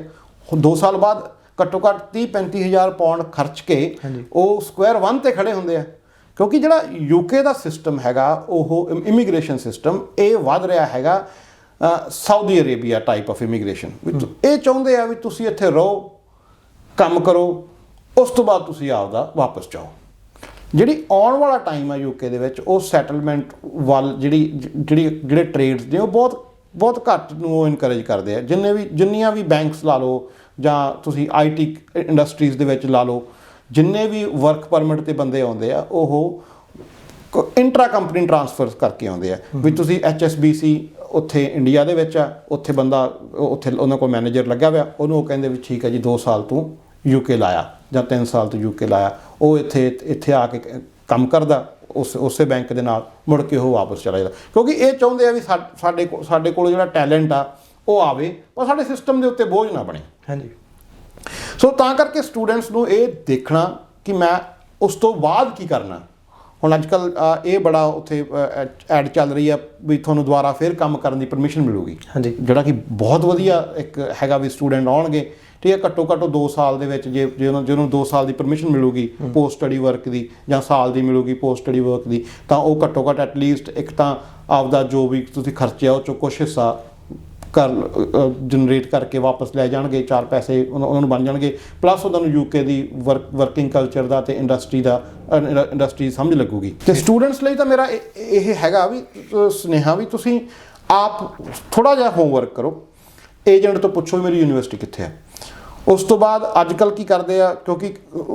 Speaker 2: ਹੁਣ 2 ਸਾਲ ਬਾਅਦ ਘੱਟੋ ਘੱਟ 30-35 ਹਜ਼ਾਰ ਪਾਉਂਡ ਖਰਚ ਕੇ ਉਹ ਸਕੁਆਇਰ 1 ਤੇ ਖੜੇ ਹੁੰਦੇ ਆ। ਕਿਉਂਕਿ ਜਿਹੜਾ UK ਦਾ ਸਿਸਟਮ ਹੈਗਾ ਉਹ ਇਮੀਗ੍ਰੇਸ਼ਨ ਸਿਸਟਮ ਇਹ ਵੱਧ ਰਿਹਾ ਹੈਗਾ Saudi Arabia type of immigration. ਇਹ ਚਾਹੁੰਦੇ ਆ ਵੀ ਤੁਸੀਂ ਇੱਥੇ ਰਹੋ, ਕੰਮ ਕਰੋ, ਉਸ ਤੋਂ ਬਾਅਦ ਤੁਸੀਂ ਆਪਦਾ ਵਾਪਸ ਜਾਓ। ਜਿਹੜੀ ਆਉਣ ਵਾਲਾ ਟਾਈਮ ਆ UK ਦੇ ਵਿੱਚ ਉਹ ਸੈਟਲਮੈਂਟ ਵੱਲ ਜਿਹੜੇ ਟ੍ਰੇਡਸ ਨੇ ਉਹ ਬਹੁਤ ਘੱਟ ਨੂੰ ਉਹ ਇਨਕਰੇਜ ਕਰਦੇ ਆ। ਜਿੰਨੀਆਂ ਵੀ ਬੈਂਕਸ ਲਾ ਲਓ ਜਾਂ ਤੁਸੀਂ IT ਇੰਡਸਟਰੀਜ਼ ਦੇ ਵਿੱਚ ਲਾ ਲਓ, ਜਿੰਨੇ ਵੀ ਵਰਕ ਪਰਮਿਟ 'ਤੇ ਬੰਦੇ ਆਉਂਦੇ ਆ ਉਹ ਇੰਟਰਾ ਕੰਪਨੀ ਟਰਾਂਸਫਰ ਕਰਕੇ ਆਉਂਦੇ ਆ। ਵੀ ਤੁਸੀਂ HSBC ਉੱਥੇ ਇੰਡੀਆ ਦੇ ਵਿੱਚ ਆ, ਉੱਥੇ ਬੰਦਾ ਉੱਥੇ ਉਹਨਾਂ ਕੋਲ ਮੈਨੇਜਰ ਲੱਗਿਆ ਹੋਇਆ, ਉਹਨੂੰ ਉਹ ਕਹਿੰਦੇ ਵੀ ਠੀਕ ਹੈ ਜੀ 2 ਸਾਲ ਤੂੰ UK ਲਾਇਆ ਜਾਂ 3 ਸਾਲ ਤੋਂ UK ਲਾਇਆ। ਉਹ ਇੱਥੇ ਆ ਕੇ ਕੰਮ ਕਰਦਾ ਉਸੇ ਬੈਂਕ ਦੇ ਨਾਲ, ਮੁੜ ਕੇ ਉਹ ਵਾਪਸ ਚਲਾ ਜਾਂਦਾ। ਕਿਉਂਕਿ ਇਹ ਚਾਹੁੰਦੇ ਆ ਵੀ ਸਾਡੇ ਕੋਲ ਜਿਹੜਾ ਟੈਲੈਂਟ ਆ ਉਹ ਆਵੇ, ਪਰ ਸਾਡੇ ਸਿਸਟਮ ਦੇ ਉੱਤੇ ਬੋਝ ਨਾ ਬਣੇ।
Speaker 1: ਹਾਂਜੀ,
Speaker 2: ਸੋ ਤਾਂ ਕਰਕੇ ਸਟੂਡੈਂਟਸ ਨੂੰ ਇਹ ਦੇਖਣਾ ਕਿ ਮੈਂ ਉਸ ਤੋਂ ਬਾਅਦ ਕੀ ਕਰਨਾ। ਹੁਣ ਅੱਜ ਕੱਲ੍ਹ ਇਹ ਬੜਾ ਉੱਥੇ ਐਡ ਚੱਲ ਰਹੀ ਆ ਵੀ ਤੁਹਾਨੂੰ ਦੁਬਾਰਾ ਫਿਰ ਕੰਮ ਕਰਨ ਦੀ ਪਰਮਿਸ਼ਨ ਮਿਲੂਗੀ।
Speaker 1: ਹਾਂਜੀ,
Speaker 2: ਜਿਹੜਾ ਕਿ ਬਹੁਤ ਵਧੀਆ ਇੱਕ ਹੈਗਾ ਵੀ ਸਟੂਡੈਂਟ ਆਉਣਗੇ। ਠੀਕ ਹੈ, ਘੱਟੋ ਘੱਟ 2 ਸਾਲ ਦੇ ਵਿੱਚ ਜੇ ਉਹਨੂੰ 2 ਸਾਲ ਦੀ ਪਰਮਿਸ਼ਨ ਮਿਲੂਗੀ ਪੋਸਟ ਸਟੱਡੀ ਵਰਕ ਦੀ, ਜਾਂ ਸਾਲ ਦੀ ਮਿਲੂਗੀ ਪੋਸਟ ਸਟੱਡੀ ਵਰਕ ਦੀ, ਤਾਂ ਉਹ ਘੱਟੋ ਘੱਟ ਐਟਲੀਸਟ ਇੱਕ ਤਾਂ ਆਪਦਾ ਜੋ ਵੀ ਤੁਸੀਂ ਖਰਚਿਆ ਉਹ 'ਚੋਂ ਕੁਛ ਹਿੱਸਾ ਜਨਰੇਟ ਕਰਕੇ ਵਾਪਸ ਲੈ ਜਾਣਗੇ, 4 ਪੈਸੇ ਉਹਨਾਂ ਨੂੰ ਬਣ ਜਾਣਗੇ। ਪਲੱਸ ਉਹਨਾਂ ਨੂੰ UK ਦੀ ਵਰਕਿੰਗ ਕਲਚਰ ਦਾ ਅਤੇ ਇੰਡਸਟਰੀ ਸਮਝ ਲੱਗੂਗੀ। ਅਤੇ ਸਟੂਡੈਂਟਸ ਲਈ ਤਾਂ ਮੇਰਾ ਇਹ ਹੈਗਾ ਵੀ ਸੁਨੇਹਾ ਵੀ ਤੁਸੀਂ ਆਪ ਥੋੜ੍ਹਾ ਜਿਹਾ ਹੋਮਵਰਕ ਕਰੋ, ਏਜੰਟ ਤੋਂ ਪੁੱਛੋ ਮੇਰੀ ਯੂਨੀਵਰਸਿਟੀ ਕਿੱਥੇ ਹੈ। ਉਸ ਤੋਂ ਬਾਅਦ ਅੱਜ ਕੱਲ੍ਹ ਕੀ ਕਰਦੇ ਆ, ਕਿਉਂਕਿ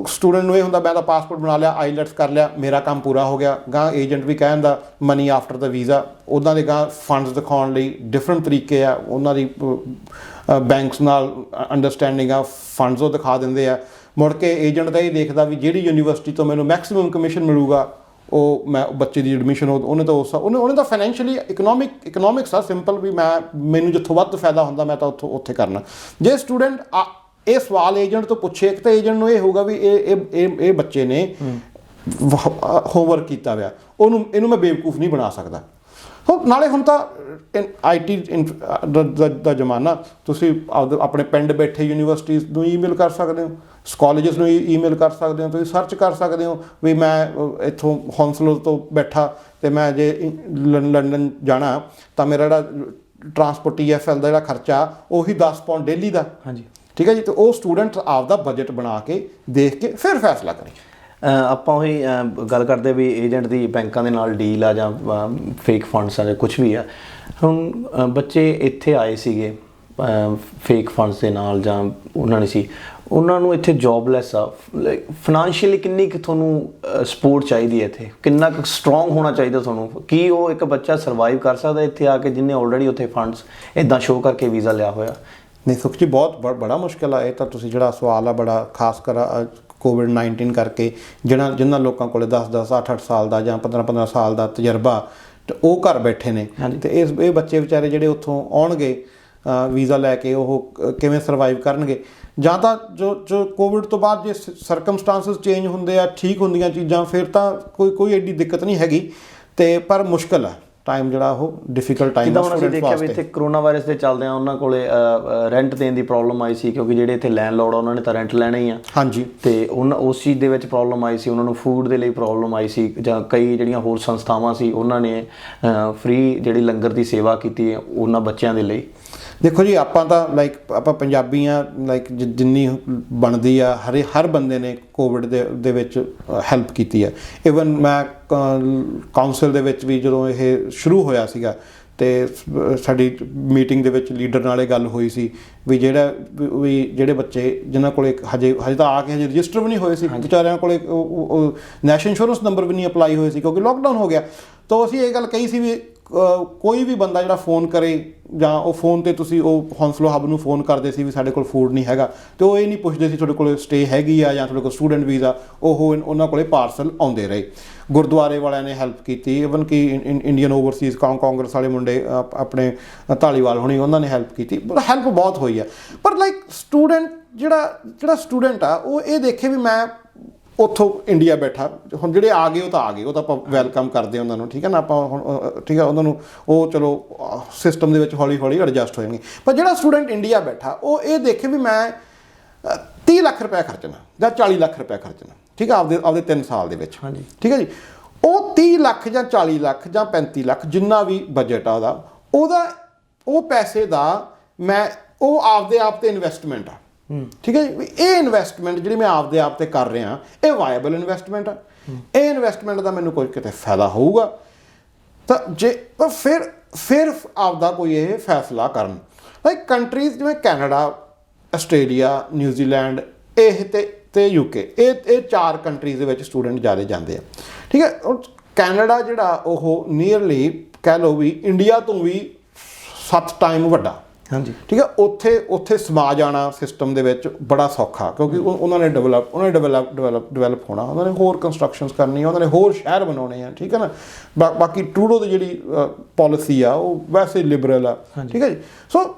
Speaker 2: ਸਟੂਡੈਂਟ ਨੂੰ ਇਹ ਹੁੰਦਾ ਮੈਂ ਤਾਂ ਪਾਸਪੋਰਟ ਬਣਾ ਲਿਆ, IELTS ਕਰ ਲਿਆ, ਮੇਰਾ ਕੰਮ ਪੂਰਾ ਹੋ ਗਿਆ। ਗਾਂ ਏਜੰਟ ਵੀ ਕਹਿ ਦਿੰਦਾ ਮਨੀ ਆਫਟਰ ਦਾ ਵੀਜ਼ਾ। ਉਹਨਾਂ ਦੇ ਗਾਂ ਫੰਡਸ ਦਿਖਾਉਣ ਲਈ ਡਿਫਰੈਂਟ ਤਰੀਕੇ ਆ, ਉਹਨਾਂ ਦੀ ਬੈਂਕਸ ਨਾਲ ਅੰਡਰਸਟੈਂਡਿੰਗ ਆ, ਫੰਡਸ ਉਹ ਦਿਖਾ ਦਿੰਦੇ ਆ। ਮੁੜ ਕੇ ਏਜੰਟ ਦਾ ਇਹ ਦੇਖਦਾ ਵੀ ਜਿਹੜੀ ਯੂਨੀਵਰਸਿਟੀ ਤੋਂ ਮੈਨੂੰ ਮੈਕਸਿਮਮ ਕਮਿਸ਼ਨ ਮਿਲੂਗਾ ਉਹ ਮੈਂ ਬੱਚੇ ਦੀ ਐਡਮਿਸ਼ਨ ਉਹਨੇ ਤਾਂ ਫਾਈਨੈਂਸ਼ੀਅਲੀ ਇਕਨੋਮਿਕਸ ਆ ਸਿੰਪਲ ਵੀ ਮੈਨੂੰ ਜਿੱਥੋਂ ਵੱਧ ਫਾਇਦਾ ਹੁੰਦਾ ਮੈਂ ਤਾਂ ਉੱਥੇ ਕਰਨਾ। ਜੇ ਸਟੂਡੈਂਟ ਇਹ ਸਵਾਲ ਏਜੰਟ ਤੋਂ ਪੁੱਛੇ, ਇੱਕ ਤਾਂ ਏਜੰਟ ਨੂੰ ਇਹ ਹੋਊਗਾ ਵੀ ਇਹ ਬੱਚੇ ਨੇ ਹੋਮਵਰਕ ਕੀਤਾ ਹੋਇਆ, ਇਹਨੂੰ ਮੈਂ ਬੇਵਕੂਫ ਨਹੀਂ ਬਣਾ ਸਕਦਾ। ਨਾਲੇ ਹੁਣ ਤਾਂ IT ਦਾ ਜ਼ਮਾਨਾ, ਤੁਸੀਂ ਆਪਣੇ ਪਿੰਡ ਬੈਠੇ ਯੂਨੀਵਰਸਿਟੀਜ਼ ਨੂੰ ਈਮੇਲ ਕਰ ਸਕਦੇ ਹੋ, ਕਾਲਜਸ ਨੂੰ ਈਮੇਲ ਕਰ ਸਕਦੇ ਹੋ, ਤੁਸੀਂ ਸਰਚ ਕਰ ਸਕਦੇ ਹੋ ਵੀ ਮੈਂ ਇੱਥੋਂ ਹੌਂਸਲਰ ਤੋਂ ਬੈਠਾ ਅਤੇ ਮੈਂ ਜੇ ਲੰਡਨ ਜਾਣਾ ਤਾਂ ਮੇਰਾ ਜਿਹੜਾ ਟਰਾਂਸਪੋਰਟ TFL ਦਾ ਜਿਹੜਾ ਖਰਚਾ ਉਹੀ 10 ਪਾਉਂਡ ਡੇਲੀ ਦਾ। ਹਾਂਜੀ, ਠੀਕ ਹੈ ਜੀ। ਅਤੇ ਉਹ ਸਟੂਡੈਂਟ ਆਪਦਾ ਬਜਟ ਬਣਾ ਕੇ ਦੇਖ ਕੇ ਫਿਰ ਫੈਸਲਾ ਕਰੇ।
Speaker 1: ਆਪਾਂ ਉਹੀ ਗੱਲ ਕਰਦੇ ਵੀ ਏਜੰਟ ਦੀ ਬੈਂਕਾਂ ਦੇ ਨਾਲ ਡੀਲ ਆ ਜਾਂ ਫੇਕ ਫੰਡਸ ਆ ਜਾਂ ਕੁਛ ਵੀ ਆ। ਹੁਣ ਬੱਚੇ ਇੱਥੇ ਆਏ ਸੀਗੇ ਫੇਕ ਫੰਡਸ ਦੇ ਨਾਲ ਜਾਂ ਉਹਨਾਂ ਨੂੰ ਇੱਥੇ ਜੋਬਲੈਸ ਆ, ਫਾਈਨੈਂਸ਼ੀਅਲੀ ਕਿੰਨੀ ਕੁ ਤੁਹਾਨੂੰ ਸਪੋਰਟ ਚਾਹੀਦੀ ਹੈ ਇੱਥੇ, ਕਿੰਨਾ ਕੁ ਸਟਰੋਂਗ ਹੋਣਾ ਚਾਹੀਦਾ ਤੁਹਾਨੂੰ? ਕੀ ਉਹ ਇੱਕ ਬੱਚਾ ਸਰਵਾਈਵ ਕਰ ਸਕਦਾ ਇੱਥੇ ਆ ਕੇ ਜਿਹਨੇ ਆਲਰੇਡੀ ਉੱਥੇ ਫੰਡਸ ਇੱਦਾਂ ਸ਼ੋਅ ਕਰਕੇ ਵੀਜ਼ਾ ਲਿਆ ਹੋਇਆ?
Speaker 2: ਨਹੀਂ ਸੁਖ ਜੀ, ਬਹੁਤ ਬੜਾ ਮੁਸ਼ਕਿਲ ਆ ਇਹ ਤਾਂ। ਤੁਸੀਂ ਜਿਹੜਾ ਸਵਾਲ ਆ ਬੜਾ ਖਾਸ ਕਰ COVID-19 ਕਰਕੇ ਜਿਨ੍ਹਾਂ ਲੋਕਾਂ ਕੋਲ 10-10, 8-8 ਸਾਲ ਦਾ ਜਾਂ 15-15 ਸਾਲ ਦਾ ਤਜਰਬਾ ਤੇ ਉਹ ਘਰ ਬੈਠੇ ਨੇ, ਅਤੇ ਇਹ ਬੱਚੇ ਵਿਚਾਰੇ ਜਿਹੜੇ ਉੱਥੋਂ ਆਉਣਗੇ ਵੀਜ਼ਾ ਲੈ ਕੇ ਉਹ ਕਿਵੇਂ ਸਰਵਾਈਵ ਕਰਨਗੇ? ਜਾਂ ਤਾਂ ਜੋ ਕੋਵਿਡ ਤੋਂ ਬਾਅਦ ਜੇ ਸਰਕਮਸਟਾਂਸਿਸ ਚੇਂਜ ਹੁੰਦੇ ਆ, ਠੀਕ ਹੁੰਦੀਆਂ ਚੀਜ਼ਾਂ, ਫਿਰ ਤਾਂ ਕੋਈ ਐਡੀ ਦਿੱਕਤ ਨਹੀਂ ਹੈਗੀ। ਅਤੇ ਪਰ ਮੁਸ਼ਕਿਲ ਆ ਟਾਈਮ ਜਿਹੜਾ ਉਹ ਡਿਫਿਕਲਟ ਟਾਈਮ।
Speaker 1: ਜਿੱਦਾਂ ਹੁਣ ਅਸੀਂ ਦੇਖਿਆ ਵੀ ਇੱਥੇ ਕਰੋਨਾ ਵਾਇਰਸ ਦੇ ਚੱਲਦਿਆਂ ਉਹਨਾਂ ਕੋਲੇ ਰੈਂਟ ਦੇਣ ਦੀ ਪ੍ਰੋਬਲਮ ਆਈ ਸੀ, ਕਿਉਂਕਿ ਜਿਹੜੇ ਇੱਥੇ ਲੈਂਡਲੋਰਡ ਆ ਉਹਨਾਂ ਨੇ ਤਾਂ ਰੈਂਟ ਲੈਣਾ ਹੀ ਆ। ਹਾਂਜੀ, ਅਤੇ ਉਸ ਚੀਜ਼ ਦੇ ਵਿੱਚ ਪ੍ਰੋਬਲਮ ਆਈ ਸੀ, ਉਹਨਾਂ ਨੂੰ ਫੂਡ ਦੇ ਲਈ ਪ੍ਰੋਬਲਮ ਆਈ ਸੀ, ਜਾਂ ਕਈ ਜਿਹੜੀਆਂ ਹੋਰ ਸੰਸਥਾਵਾਂ ਸੀ ਉਹਨਾਂ ਨੇ ਫ੍ਰੀ ਜਿਹੜੀ ਲੰਗਰ ਦੀ ਸੇਵਾ ਕੀਤੀ ਉਹਨਾਂ ਬੱਚਿਆਂ ਦੇ ਲਈ।
Speaker 2: ਦੇਖੋ ਜੀ, ਆਪਾਂ ਤਾਂ ਆਪਾਂ ਪੰਜਾਬੀ ਹਾਂ, ਜਿੰਨੀ ਬਣਦੀ ਆ ਹਰ ਬੰਦੇ ਨੇ ਕੋਵਿਡ ਦੇ ਵਿੱਚ ਹੈਲਪ ਕੀਤੀ ਹੈ। ਈਵਨ ਮੈਂ ਕਾਉਂਸਲ ਦੇ ਵਿੱਚ ਵੀ ਜਦੋਂ ਇਹ ਸ਼ੁਰੂ ਹੋਇਆ ਸੀਗਾ ਤੇ ਸਾਡੀ ਮੀਟਿੰਗ ਦੇ ਵਿੱਚ ਲੀਡਰ ਨਾਲ ਇਹ ਗੱਲ ਹੋਈ ਸੀ ਵੀ ਜਿਹੜੇ ਬੱਚੇ ਜਿਨ੍ਹਾਂ ਕੋਲੇ ਹਜੇ ਤਾਂ ਆ ਕੇ ਹਜੇ ਰਜਿਸਟਰ ਵੀ ਨਹੀਂ ਹੋਏ ਸੀ, ਵਿਚਾਰਿਆਂ ਕੋਲੇ ਨੈਸ਼ਨਲ ਇੰਸ਼ੋਰੈਂਸ ਨੰਬਰ ਵੀ ਨਹੀਂ ਅਪਲਾਈ ਹੋਏ ਸੀ ਕਿਉਂਕਿ ਲੋਕਡਾਊਨ ਹੋ ਗਿਆ। ਤਾਂ ਅਸੀਂ ਇਹ ਗੱਲ ਕਹੀ ਸੀ ਵੀ ਕੋਈ ਵੀ ਬੰਦਾ ਜਿਹੜਾ ਫੋਨ ਕਰੇ ਜਾਂ ਉਹ ਫੋਨ ਤੇ ਤੁਸੀਂ ਉਹ ਹੌਂਸਲੋ ਹੱਬ ਨੂੰ ਫੋਨ ਕਰਦੇ ਸੀ ਵੀ ਸਾਡੇ ਕੋਲ ਫੂਡ ਨਹੀਂ ਹੈਗਾ, ਤੇ ਉਹ ਇਹ ਨਹੀਂ ਪੁੱਛਦੇ ਸੀ ਤੁਹਾਡੇ ਕੋਲ ਸਟੇ ਹੈਗੀ ਆ ਜਾਂ ਤੁਹਾਡੇ ਕੋਲ ਸਟੂਡੈਂਟ ਵੀਜ਼ਾ, ਉਹਨਾਂ ਕੋਲੇ ਪਾਰਸਲ ਆਉਂਦੇ ਰਹੇ। ਗੁਰਦੁਆਰੇ ਵਾਲਿਆਂ ਨੇ ਹੈਲਪ ਕੀਤੀ, ਈਵਨ ਕਿ ਇੰਡੀਅਨ ਓਵਰਸੀਜ਼ ਕਾਂਗਰਸ ਵਾਲੇ ਮੁੰਡੇ ਆਪਣੇ ਧਾਲੀਵਾਲ ਹੋਣੀ, ਉਹਨਾਂ ਨੇ ਹੈਲਪ ਕੀਤੀ, ਹੈਲਪ ਬਹੁਤ ਹੋਈ ਆ। ਪਰ ਲਾਈਕ ਸਟੂਡੈਂਟ ਜਿਹੜਾ ਸਟੂਡੈਂਟ ਆ ਉਹ ਇਹ ਦੇਖੇ ਵੀ ਮੈਂ ਉੱਥੋਂ ਇੰਡੀਆ ਬੈਠਾ, ਹੁਣ ਜਿਹੜੇ ਆ ਗਏ ਉਹ ਤਾਂ ਆਪਾਂ ਵੈਲਕਮ ਕਰਦੇ ਉਹਨਾਂ ਨੂੰ, ਠੀਕ ਹੈ ਨਾ, ਆਪਾਂ ਹੁਣ ਠੀਕ ਹੈ ਉਹਨਾਂ ਨੂੰ ਉਹ ਚਲੋ ਸਿਸਟਮ ਦੇ ਵਿੱਚ ਹੌਲੀ ਹੌਲੀ ਐਡਜਸਟ ਹੋ ਜਾਣਗੇ। ਪਰ ਜਿਹੜਾ ਸਟੂਡੈਂਟ ਇੰਡੀਆ ਬੈਠਾ ਉਹ ਇਹ ਦੇਖੇ ਵੀ ਮੈਂ 30 ਲੱਖ ਰੁਪਏ ਖਰਚਣਾ ਜਾਂ 40 ਲੱਖ ਰੁਪਏ ਖਰਚਣਾ, ਠੀਕ ਹੈ, ਆਪਦੇ 3 ਸਾਲ ਦੇ ਵਿੱਚ, ਠੀਕ ਹੈ ਜੀ। ਉਹ 30 ਲੱਖ ਜਾਂ 40 ਲੱਖ ਜਾਂ 35 ਲੱਖ ਜਿੰਨਾ ਵੀ ਬਜਟ ਆ ਉਹ ਪੈਸੇ ਦਾ ਉਹ ਆਪਦੇ ਆਪ ਤੇ ਇਨਵੈਸਟਮੈਂਟ ਆ, ਠੀਕ ਹੈ ਜੀ। ਇਹ ਇਨਵੈਸਟਮੈਂਟ ਜਿਹੜੀ ਮੈਂ ਆਪਦੇ ਆਪ ਤੇ ਕਰ ਰਿਹਾ ਇਹ ਵਾਇਬਲ ਇਨਵੈਸਟਮੈਂਟ ਆ, ਇਹ ਇਨਵੈਸਟਮੈਂਟ ਦਾ ਮੈਨੂੰ ਕੋਈ ਕਿਤੇ ਫਾਇਦਾ ਹੋਊਗਾ ਤਾਂ ਫਿਰ ਆਪਦਾ ਕੋਈ ਇਹ ਫੈਸਲਾ ਕਰਨ। ਲਾਈਕ ਕੰਟਰੀਜ਼ ਜਿਵੇਂ ਕੈਨੇਡਾ, ਆਸਟ੍ਰੇਲੀਆ, ਨਿਊਜ਼ੀਲੈਂਡ ਤੇ ਯੂਕੇ, ਇਹ 4 ਕੰਟਰੀਜ਼ ਦੇ ਵਿੱਚ ਸਟੂਡੈਂਟ ਜ਼ਿਆਦਾ ਜਾਂਦੇ ਆ, ਠੀਕ ਹੈ। ਕੈਨੇਡਾ ਜਿਹੜਾ ਉਹ ਨੀਅਰਲੀ ਕਹਿ ਲਓ ਵੀ ਇੰਡੀਆ ਤੋਂ ਵੀ 7 ਟਾਈਮ ਵੱਡਾ, ਹਾਂਜੀ, ਠੀਕ ਹੈ। ਉੱਥੇ ਸਮਾ ਜਾਣਾ ਸਿਸਟਮ ਦੇ ਵਿੱਚ ਬੜਾ ਸੌਖਾ ਕਿਉਂਕਿ ਉਹਨਾਂ ਨੇ ਡਿਵੈਲਪ ਹੋਣਾ, ਉਹਨਾਂ ਨੇ ਹੋਰ ਕੰਸਟਰਕਸ਼ਨਸ ਕਰਨੀਆਂ, ਉਹਨਾਂ ਨੇ ਹੋਰ ਸ਼ਹਿਰ ਬਣਾਉਣੇ ਆ, ਠੀਕ ਹੈ ਨਾ। ਬਾਕੀ ਟਰੂਡੋ ਦੀ ਜਿਹੜੀ ਪਾਲਿਸੀ ਆ ਉਹ ਵੈਸੇ ਲਿਬਰਲ ਆ, ਠੀਕ ਹੈ ਜੀ। ਸੋ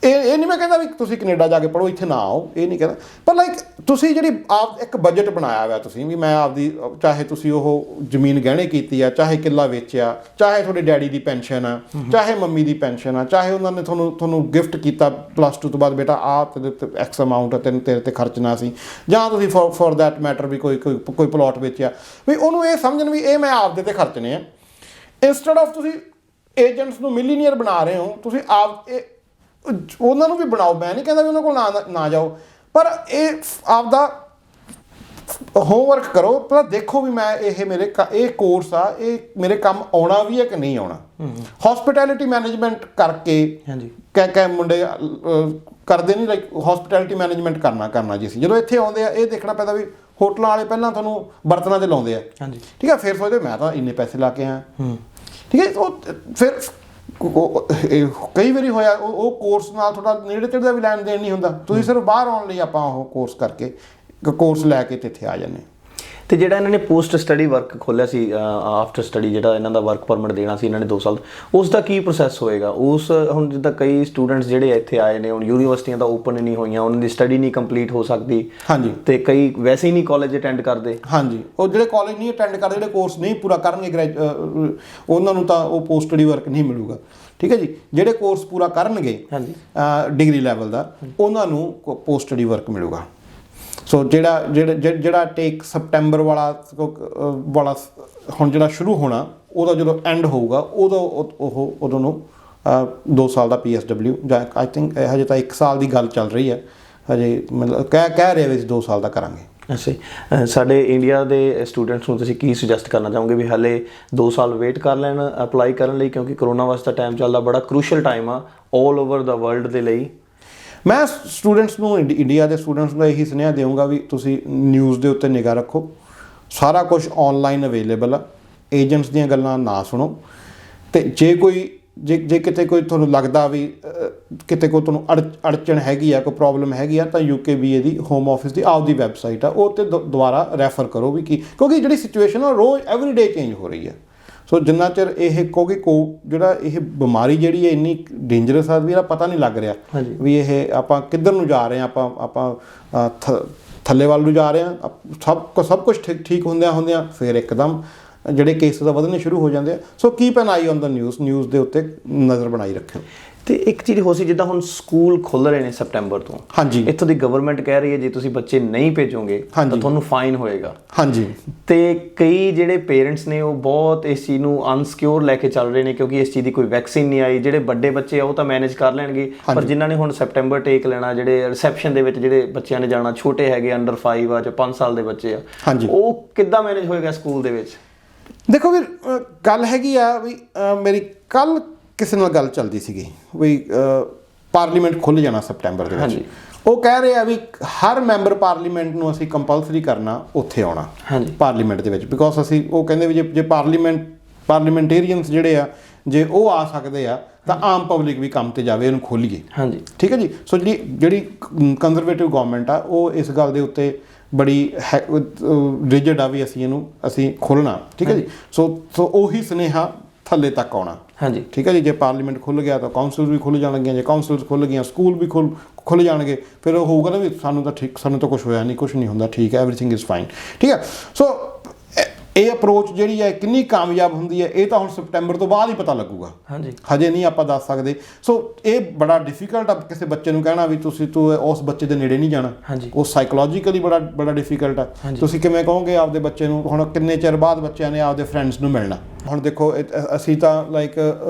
Speaker 2: ਇਹ ਨਹੀਂ ਮੈਂ ਕਹਿੰਦਾ ਵੀ ਤੁਸੀਂ ਕੈਨੇਡਾ ਜਾ ਕੇ ਪੜ੍ਹੋ, ਇੱਥੇ ਨਾ ਆਓ, ਇਹ ਨਹੀਂ ਕਹਿੰਦਾ। ਪਰ ਲਾਈਕ ਤੁਸੀਂ ਜਿਹੜੀ ਆਪ ਇੱਕ ਬਜਟ ਬਣਾਇਆ ਹੋਇਆ ਤੁਸੀਂ ਵੀ ਮੈਂ ਆਪਦੀ, ਚਾਹੇ ਤੁਸੀਂ ਉਹ ਜ਼ਮੀਨ ਗਹਿਣੇ ਕੀਤੀ ਆ, ਚਾਹੇ ਕਿੱਲਾ ਵੇਚਿਆ, ਚਾਹੇ ਤੁਹਾਡੇ ਡੈਡੀ ਦੀ ਪੈਨਸ਼ਨ ਆ, ਚਾਹੇ ਮੰਮੀ ਦੀ ਪੈਨਸ਼ਨ ਆ, ਚਾਹੇ ਉਹਨਾਂ ਨੇ ਤੁਹਾਨੂੰ ਗਿਫਟ ਕੀਤਾ +2 ਤੋਂ ਬਾਅਦ ਬੇਟਾ ਤੇਰੇ ਤੇ ਐਕਸ ਅਮਾਊਂਟ ਤੇਰੇ ਤੇ ਖਰਚਣਾ ਸੀ, ਜਾਂ ਤੁਸੀਂ ਫॉर ਦੈਟ ਮੈਟਰ ਵੀ ਕੋਈ ਪਲਾਟ ਵੇਚਿਆ, ਵੀ ਉਹਨੂੰ ਇਹ ਸਮਝਣ ਵੀ ਇਹ ਮੈਂ ਆਪਦੇ ਤੇ ਖਰਚਣੇ ਆ। ਇੰਸਟੈਡ ਆਫ ਤੁਸੀਂ ਏਜੰਟਸ ਨੂੰ ਮਿਲੀਨੀਅਰ ਬਣਾ ਰਹੇ ਹੋ, ਤੁਸੀਂ ਉਹਨਾਂ ਨੂੰ ਵੀ ਬਣਾਓ, ਮੈਂ ਨਹੀਂ ਕਹਿੰਦਾ ਵੀ ਉਹਨਾਂ ਕੋਲ ਨਾ ਜਾਓ, ਪਰ ਇਹ ਆਪਦਾ ਹੋਮਵਰਕ ਕਰੋ, ਪਰ ਦੇਖੋ ਵੀ ਮੈਂ ਇਹ ਕੋਰਸ ਆ, ਇਹ ਮੇਰੇ ਕੰਮ ਆਉਣਾ ਵੀ ਹੈ ਕਿ ਨਹੀਂ ਆਉਣਾ। ਹੌਸਪਿਟੈਲਿਟੀ ਮੈਨੇਜਮੈਂਟ ਕਰਕੇ ਕਹਿ ਮੁੰਡੇ ਕਰਦੇ ਨਹੀਂ, ਲਾਈਕ ਹੌਸਪਿਟੈਲਿਟੀ ਮੈਨੇਜਮੈਂਟ ਕਰਨਾ ਜੀ ਸੀ। ਜਦੋਂ ਇੱਥੇ ਆਉਂਦੇ ਆ ਇਹ ਦੇਖਣਾ ਪੈਂਦਾ ਵੀ ਹੋਟਲਾਂ ਵਾਲੇ ਪਹਿਲਾਂ ਤੁਹਾਨੂੰ ਬਰਤਨਾਂ 'ਤੇ ਲਾਉਂਦੇ ਆ, ਠੀਕ ਹੈ, ਫਿਰ ਸੋਚਦੇ ਮੈਂ ਤਾਂ ਇੰਨੇ ਪੈਸੇ ਲਾ ਕੇ ਆਇਆ, ਠੀਕ ਹੈ। ਉਹ ਫਿਰ ਕਈ ਵਾਰੀ ਹੋਇਆ ਉਹ ਕੋਰਸ ਨਾਲ ਤੁਹਾਡਾ ਨੇੜੇ ਤੇੜੇ ਦਾ ਵੀ ਲੈਣ ਦੇਣ ਨਹੀਂ ਹੁੰਦਾ, ਤੁਸੀਂ ਸਿਰਫ ਬਾਹਰ ਆਉਣ ਲਈ ਆਪਾਂ ਉਹ ਕੋਰਸ ਲੈ ਕੇ ਤੇ ਇੱਥੇ ਆ ਜਾਂਦੇ।
Speaker 1: ਤੇ ਜਿਹੜਾ ਇਹਨਾਂ ਨੇ ਪੋਸਟ ਸਟੱਡੀ ਵਰਕ ਖੋਲ੍ਹਿਆ ਸੀ ਆਫਟਰ ਸਟੱਡੀ, ਜਿਹੜਾ ਇਹਨਾਂ ਦਾ ਵਰਕ ਪਰਮਿਟ ਦੇਣਾ ਸੀ ਇਹਨਾਂ ਨੇ 2 ਸਾਲ, ਉਸ ਦਾ ਕੀ ਪ੍ਰੋਸੈਸ ਹੋਏਗਾ? ਹੁਣ ਜਿੱਦਾਂ ਕਈ ਸਟੂਡੈਂਟਸ ਜਿਹੜੇ ਇੱਥੇ ਆਏ ਨੇ, ਹੁਣ ਯੂਨੀਵਰਸਿਟੀਆਂ ਤਾਂ ਓਪਨ ਨਹੀਂ ਹੋਈਆਂ, ਉਹਨਾਂ ਦੀ ਸਟੱਡੀ ਨਹੀਂ ਕੰਪਲੀਟ ਹੋ ਸਕਦੀ, ਹਾਂਜੀ, ਤੇ ਕਈ ਵੈਸੇ ਹੀ ਨਹੀਂ ਕਾਲਜ ਅਟੈਂਡ ਕਰਦੇ, ਹਾਂਜੀ, ਉਹ ਜਿਹੜੇ ਕਾਲਜ ਨਹੀਂ ਅਟੈਂਡ ਕਰਦੇ, ਜਿਹੜੇ ਕੋਰਸ ਨਹੀਂ ਪੂਰਾ ਕਰਨਗੇ ਉਹਨਾਂ ਨੂੰ ਤਾਂ ਉਹ ਪੋਸਟ ਸਟੱਡੀ ਵਰਕ ਨਹੀਂ ਮਿਲੂਗਾ, ਠੀਕ ਹੈ ਜੀ। ਜਿਹੜੇ ਕੋਰਸ ਪੂਰਾ ਕਰਨਗੇ ਡਿਗਰੀ ਲੈਵਲ ਦਾ, ਉਹਨਾਂ ਨੂੰ ਪੋਸਟ ਸਟੱਡੀ ਵਰਕ ਮਿਲੂਗਾ। ਸੋ ਜਿਹੜਾ ਟੇਕ ਸਪਟੈਂਬਰ ਵਾਲਾ ਹੁਣ ਜਿਹੜਾ ਸ਼ੁਰੂ ਹੋਣਾ, ਉਹਦਾ ਜਦੋਂ ਐਂਡ ਹੋਊਗਾ ਉਦੋਂ ਨੂੰ 2 ਸਾਲ ਦਾ PSW, ਜਾਂ ਆਈ ਥਿੰਕ ਹਜੇ ਤਾਂ 1 ਸਾਲ ਦੀ ਗੱਲ ਚੱਲ ਰਹੀ ਹੈ, ਹਜੇ ਮਤਲਬ ਕਹਿ ਰਹੇ ਵੀ 2 ਸਾਲ ਦਾ ਕਰਾਂਗੇ। ਅੱਛਾ, ਸਾਡੇ ਇੰਡੀਆ ਦੇ ਸਟੂਡੈਂਟਸ ਨੂੰ ਤੁਸੀਂ ਕੀ ਸੁਜੈਸਟ ਕਰਨਾ ਚਾਹੋਗੇ ਵੀ ਹਾਲੇ 2 ਸਾਲ ਵੇਟ ਕਰ ਲੈਣ ਅਪਲਾਈ ਕਰਨ ਲਈ, ਕਿਉਂਕਿ ਕਰੋਨਾ ਵਾਸਤੇ ਟਾਈਮ ਚੱਲਦਾ, ਬੜਾ ਕ੍ਰੂਸ਼ਲ ਟਾਈਮ ਆ ਆਲ ਓਵਰ ਦਾ ਵਰਲਡ ਦੇ ਲਈ?
Speaker 2: ਮੈਂ ਸਟੂਡੈਂਟਸ ਨੂੰ, ਇੰਡੀਆ ਦੇ ਸਟੂਡੈਂਟਸ ਨੂੰ ਇਹੀ ਸੁਨੇਹਾ ਦੇਵਾਂਗਾ ਵੀ ਤੁਸੀਂ ਨਿਊਜ਼ ਦੇ ਉੱਤੇ ਨਿਗਾਹ ਰੱਖੋ, ਸਾਰਾ ਕੁਝ ਆਨਲਾਈਨ ਅਵੇਲੇਬਲ ਆ, ਏਜੰਟਸ ਦੀਆਂ ਗੱਲਾਂ ਨਾ ਸੁਣੋ, ਤੇ ਜੇ ਕਿਤੇ ਕੋਈ ਤੁਹਾਨੂੰ ਲੱਗਦਾ ਵੀ ਕਿਤੇ ਕੋਈ ਤੁਹਾਨੂੰ ਅੜਚਣ ਹੈਗੀ ਆ, ਕੋਈ ਪ੍ਰੋਬਲਮ ਹੈਗੀ ਆ, ਤਾਂ UKBA ਦੀ ਹੋਮ ਆਫਿਸ ਦੀ ਆਪਦੀ ਵੈਬਸਾਈਟ ਆ, ਉਹ 'ਤੇ ਦੁਬਾਰਾ ਰੈਫਰ ਕਰੋ ਵੀ ਕਿਉਂਕਿ ਜਿਹੜੀ ਸਿਚੁਏਸ਼ਨ ਆ ਰੋਜ਼ ਐਵਰੀਡੇ ਚੇਂਜ ਹੋ ਰਹੀ ਹੈ। ਸੋ ਜਿੰਨਾ ਚਿਰ ਕਿਉਂਕਿ ਜਿਹੜਾ ਇਹ ਬਿਮਾਰੀ ਜਿਹੜੀ ਹੈ ਇੰਨੀ ਡੇਂਜਰਸ ਆ ਵੀ ਇਹਦਾ ਪਤਾ ਨਹੀਂ ਲੱਗ ਰਿਹਾ ਵੀ ਇਹ ਆਪਾਂ ਕਿੱਧਰ ਨੂੰ ਜਾ ਰਹੇ ਹਾਂ, ਆਪਾਂ ਥੱਲੇ ਵੱਲ ਨੂੰ ਜਾ ਰਹੇ ਹਾਂ, ਸਭ ਕੁਝ ਠੀਕ ਹੁੰਦਿਆਂ ਫਿਰ ਇੱਕਦਮ ਜਿਹੜੇ ਕੇਸਿਸ ਵਧਣੇ ਸ਼ੁਰੂ ਹੋ ਜਾਂਦੇ ਆ। So keep an eye on the news ਦੇ ਉੱਤੇ ਨਜ਼ਰ ਬਣਾਈ ਰੱਖਿਓ।
Speaker 1: ਤੇ ਇੱਕ ਚੀਜ਼ ਹੋ ਸੀ, ਜਿੱਦਾਂ ਹੁਣ ਸਕੂਲ ਖੁੱਲ੍ਹ ਰਹੇ ਨੇ ਸੈਪਟੈਂਬਰ ਤੋਂ, ਹਾਂਜੀ, ਇੱਥੋਂ ਦੀ ਗਵਰਨਮੈਂਟ ਕਹਿ ਰਹੀ ਹੈ ਜੇ ਤੁਸੀਂ ਬੱਚੇ ਨਹੀਂ ਭੇਜੋਗੇ ਤਾਂ ਤੁਹਾਨੂੰ ਫਾਈਨ ਹੋਏਗਾ, ਹਾਂਜੀ। ਤੇ ਕਈ ਜਿਹੜੇ ਪੇਰੈਂਟਸ ਨੇ ਉਹ ਬਹੁਤ ਇਸ ਚੀਜ਼ ਨੂੰ ਅਨਸਿਕਿਉਰ ਲੈ ਕੇ ਚੱਲ ਰਹੇ ਨੇ, ਕਿਉਂਕਿ ਇਸ ਚੀਜ਼ ਦੀ ਕੋਈ ਵੈਕਸੀਨ ਨਹੀਂ ਆਈ। ਜਿਹੜੇ ਵੱਡੇ ਬੱਚੇ ਆ ਉਹ ਤਾਂ ਮੈਨੇਜ ਕਰ ਲੈਣਗੇ, ਪਰ ਜਿਨ੍ਹਾਂ ਨੇ ਹੁਣ ਸੈਪਟੈਂਬਰ ਟੇਕ ਲੈਣਾ, ਜਿਹੜੇ ਰਿਸੈਪਸ਼ਨ ਦੇ ਵਿੱਚ ਜਿਹੜੇ ਬੱਚਿਆਂ ਨੇ ਜਾਣਾ, ਛੋਟੇ ਹੈਗੇ, ਅੰਡਰ 5 ਆ ਜਾਂ 5 ਸਾਲ ਦੇ ਬੱਚੇ ਆ, ਉਹ ਕਿੱਦਾਂ ਮੈਨੇਜ ਹੋਏਗਾ ਸਕੂਲ ਦੇ ਵਿੱਚ?
Speaker 2: ਦੇਖੋ ਵੀ ਗੱਲ ਹੈਗੀ ਆ ਵੀ ਮੇਰੀ ਕੱਲ ਕਿਸੇ ਨਾਲ ਗੱਲ ਚੱਲਦੀ ਸੀਗੀ ਵੀ ਪਾਰਲੀਮੈਂਟ ਖੁੱਲ੍ਹ ਜਾਣਾ ਸਪਟੈਂਬਰ ਦੇ ਵਿੱਚ।
Speaker 1: ਹਾਂਜੀ।
Speaker 2: ਉਹ ਕਹਿ ਰਹੇ ਆ ਵੀ ਹਰ ਮੈਂਬਰ ਪਾਰਲੀਮੈਂਟ ਨੂੰ ਅਸੀਂ ਕੰਪਲਸਰੀ ਕਰਨਾ ਉੱਥੇ ਆਉਣਾ ਪਾਰਲੀਮੈਂਟ ਦੇ ਵਿੱਚ, ਬਿਕੋਜ਼ ਅਸੀਂ ਉਹ ਕਹਿੰਦੇ ਵੀ ਜੇ ਪਾਰਲੀਮੈਂਟੇਰੀਅਨਸ ਜਿਹੜੇ ਆ ਜੇ ਉਹ ਆ ਸਕਦੇ ਆ ਤਾਂ ਆਮ ਪਬਲਿਕ ਵੀ ਕੰਮ ਤੇ ਜਾਵੇ, ਇਹਨੂੰ ਖੋਲ੍ਹੀਏ।
Speaker 1: ਹਾਂਜੀ, ਠੀਕ
Speaker 2: ਹੈ ਜੀ। ਸੋ ਜਿਹੜੀ ਕੰਜ਼ਰਵੇਟਿਵ ਗਵਰਨਮੈਂਟ ਆ ਉਹ ਇਸ ਗੱਲ ਦੇ ਉੱਤੇ ਬੜੀ ਰਿਜਿਡ ਆ ਵੀ ਅਸੀਂ ਖੋਲ੍ਹਣਾ। ਠੀਕ ਹੈ ਜੀ। ਸੋ ਉਹੀ ਸੁਨੇਹਾ ਥੱਲੇ ਤੱਕ ਆਉਣਾ।
Speaker 1: ਹਾਂਜੀ,
Speaker 2: ਠੀਕ ਹੈ ਜੀ। ਜੇ ਪਾਰਲੀਮੈਂਟ ਖੁੱਲ੍ਹ ਗਿਆ ਤਾਂ ਕਾਉਂਸਲ ਵੀ ਖੁੱਲ੍ਹ ਜਾਣਗੀਆਂ, ਜੇ ਕਾਉਂਸਲਸ ਖੁੱਲ੍ਹ ਗਈਆਂ ਸਕੂਲ ਵੀ ਖੁੱਲ੍ਹ ਜਾਣਗੇ। ਫਿਰ ਉਹ ਹੋਊਗਾ ਨਾ ਵੀ ਸਾਨੂੰ ਤਾਂ ਕੁਝ ਹੋਇਆ ਨਹੀਂ, ਕੁਝ ਨਹੀਂ ਹੁੰਦਾ, ਠੀਕ ਹੈ, ਐਵਰੀਥਿੰਗ ਇਜ਼ ਫਾਈਨ। ਠੀਕ ਹੈ। ਸੋ ਇਹ ਅਪਰੋਚ ਜਿਹੜੀ ਹੈ ਕਿੰਨੀ ਕਾਮਯਾਬ ਹੁੰਦੀ ਹੈ ਇਹ ਤਾਂ ਹੁਣ ਸਪਟੈਂਬਰ ਤੋਂ ਬਾਅਦ ਹੀ ਪਤਾ ਲੱਗੂਗਾ। ਹਾਂਜੀ, ਹਜੇ ਨਹੀਂ ਆਪਾਂ ਦੱਸ ਸਕਦੇ। ਸੋ ਇਹ ਬੜਾ ਡਿਫਿਕਲਟ ਆ ਕਿਸੇ ਬੱਚੇ ਨੂੰ ਕਹਿਣਾ ਵੀ ਤੂੰ ਉਸ ਬੱਚੇ ਦੇ ਨੇੜੇ ਨਹੀਂ ਜਾਣਾ। ਉਹ ਸਾਈਕੋਲੋਜੀਕਲੀ ਬੜਾ ਡਿਫਿਕਲਟ ਆ। ਤੁਸੀਂ ਕਿਵੇਂ ਕਹੋਗੇ ਆਪਦੇ ਬੱਚੇ ਨੂੰ, ਹੁਣ ਕਿੰਨੇ ਚਿਰ ਬਾਅਦ ਬੱਚਿਆਂ ਨੇ ਆਪਦੇ ਫਰੈਂਡਸ ਨੂੰ ਮਿਲਣਾ। ਹੁਣ ਦੇਖੋ ਅਸੀਂ ਤਾਂ ਲਾਈਕ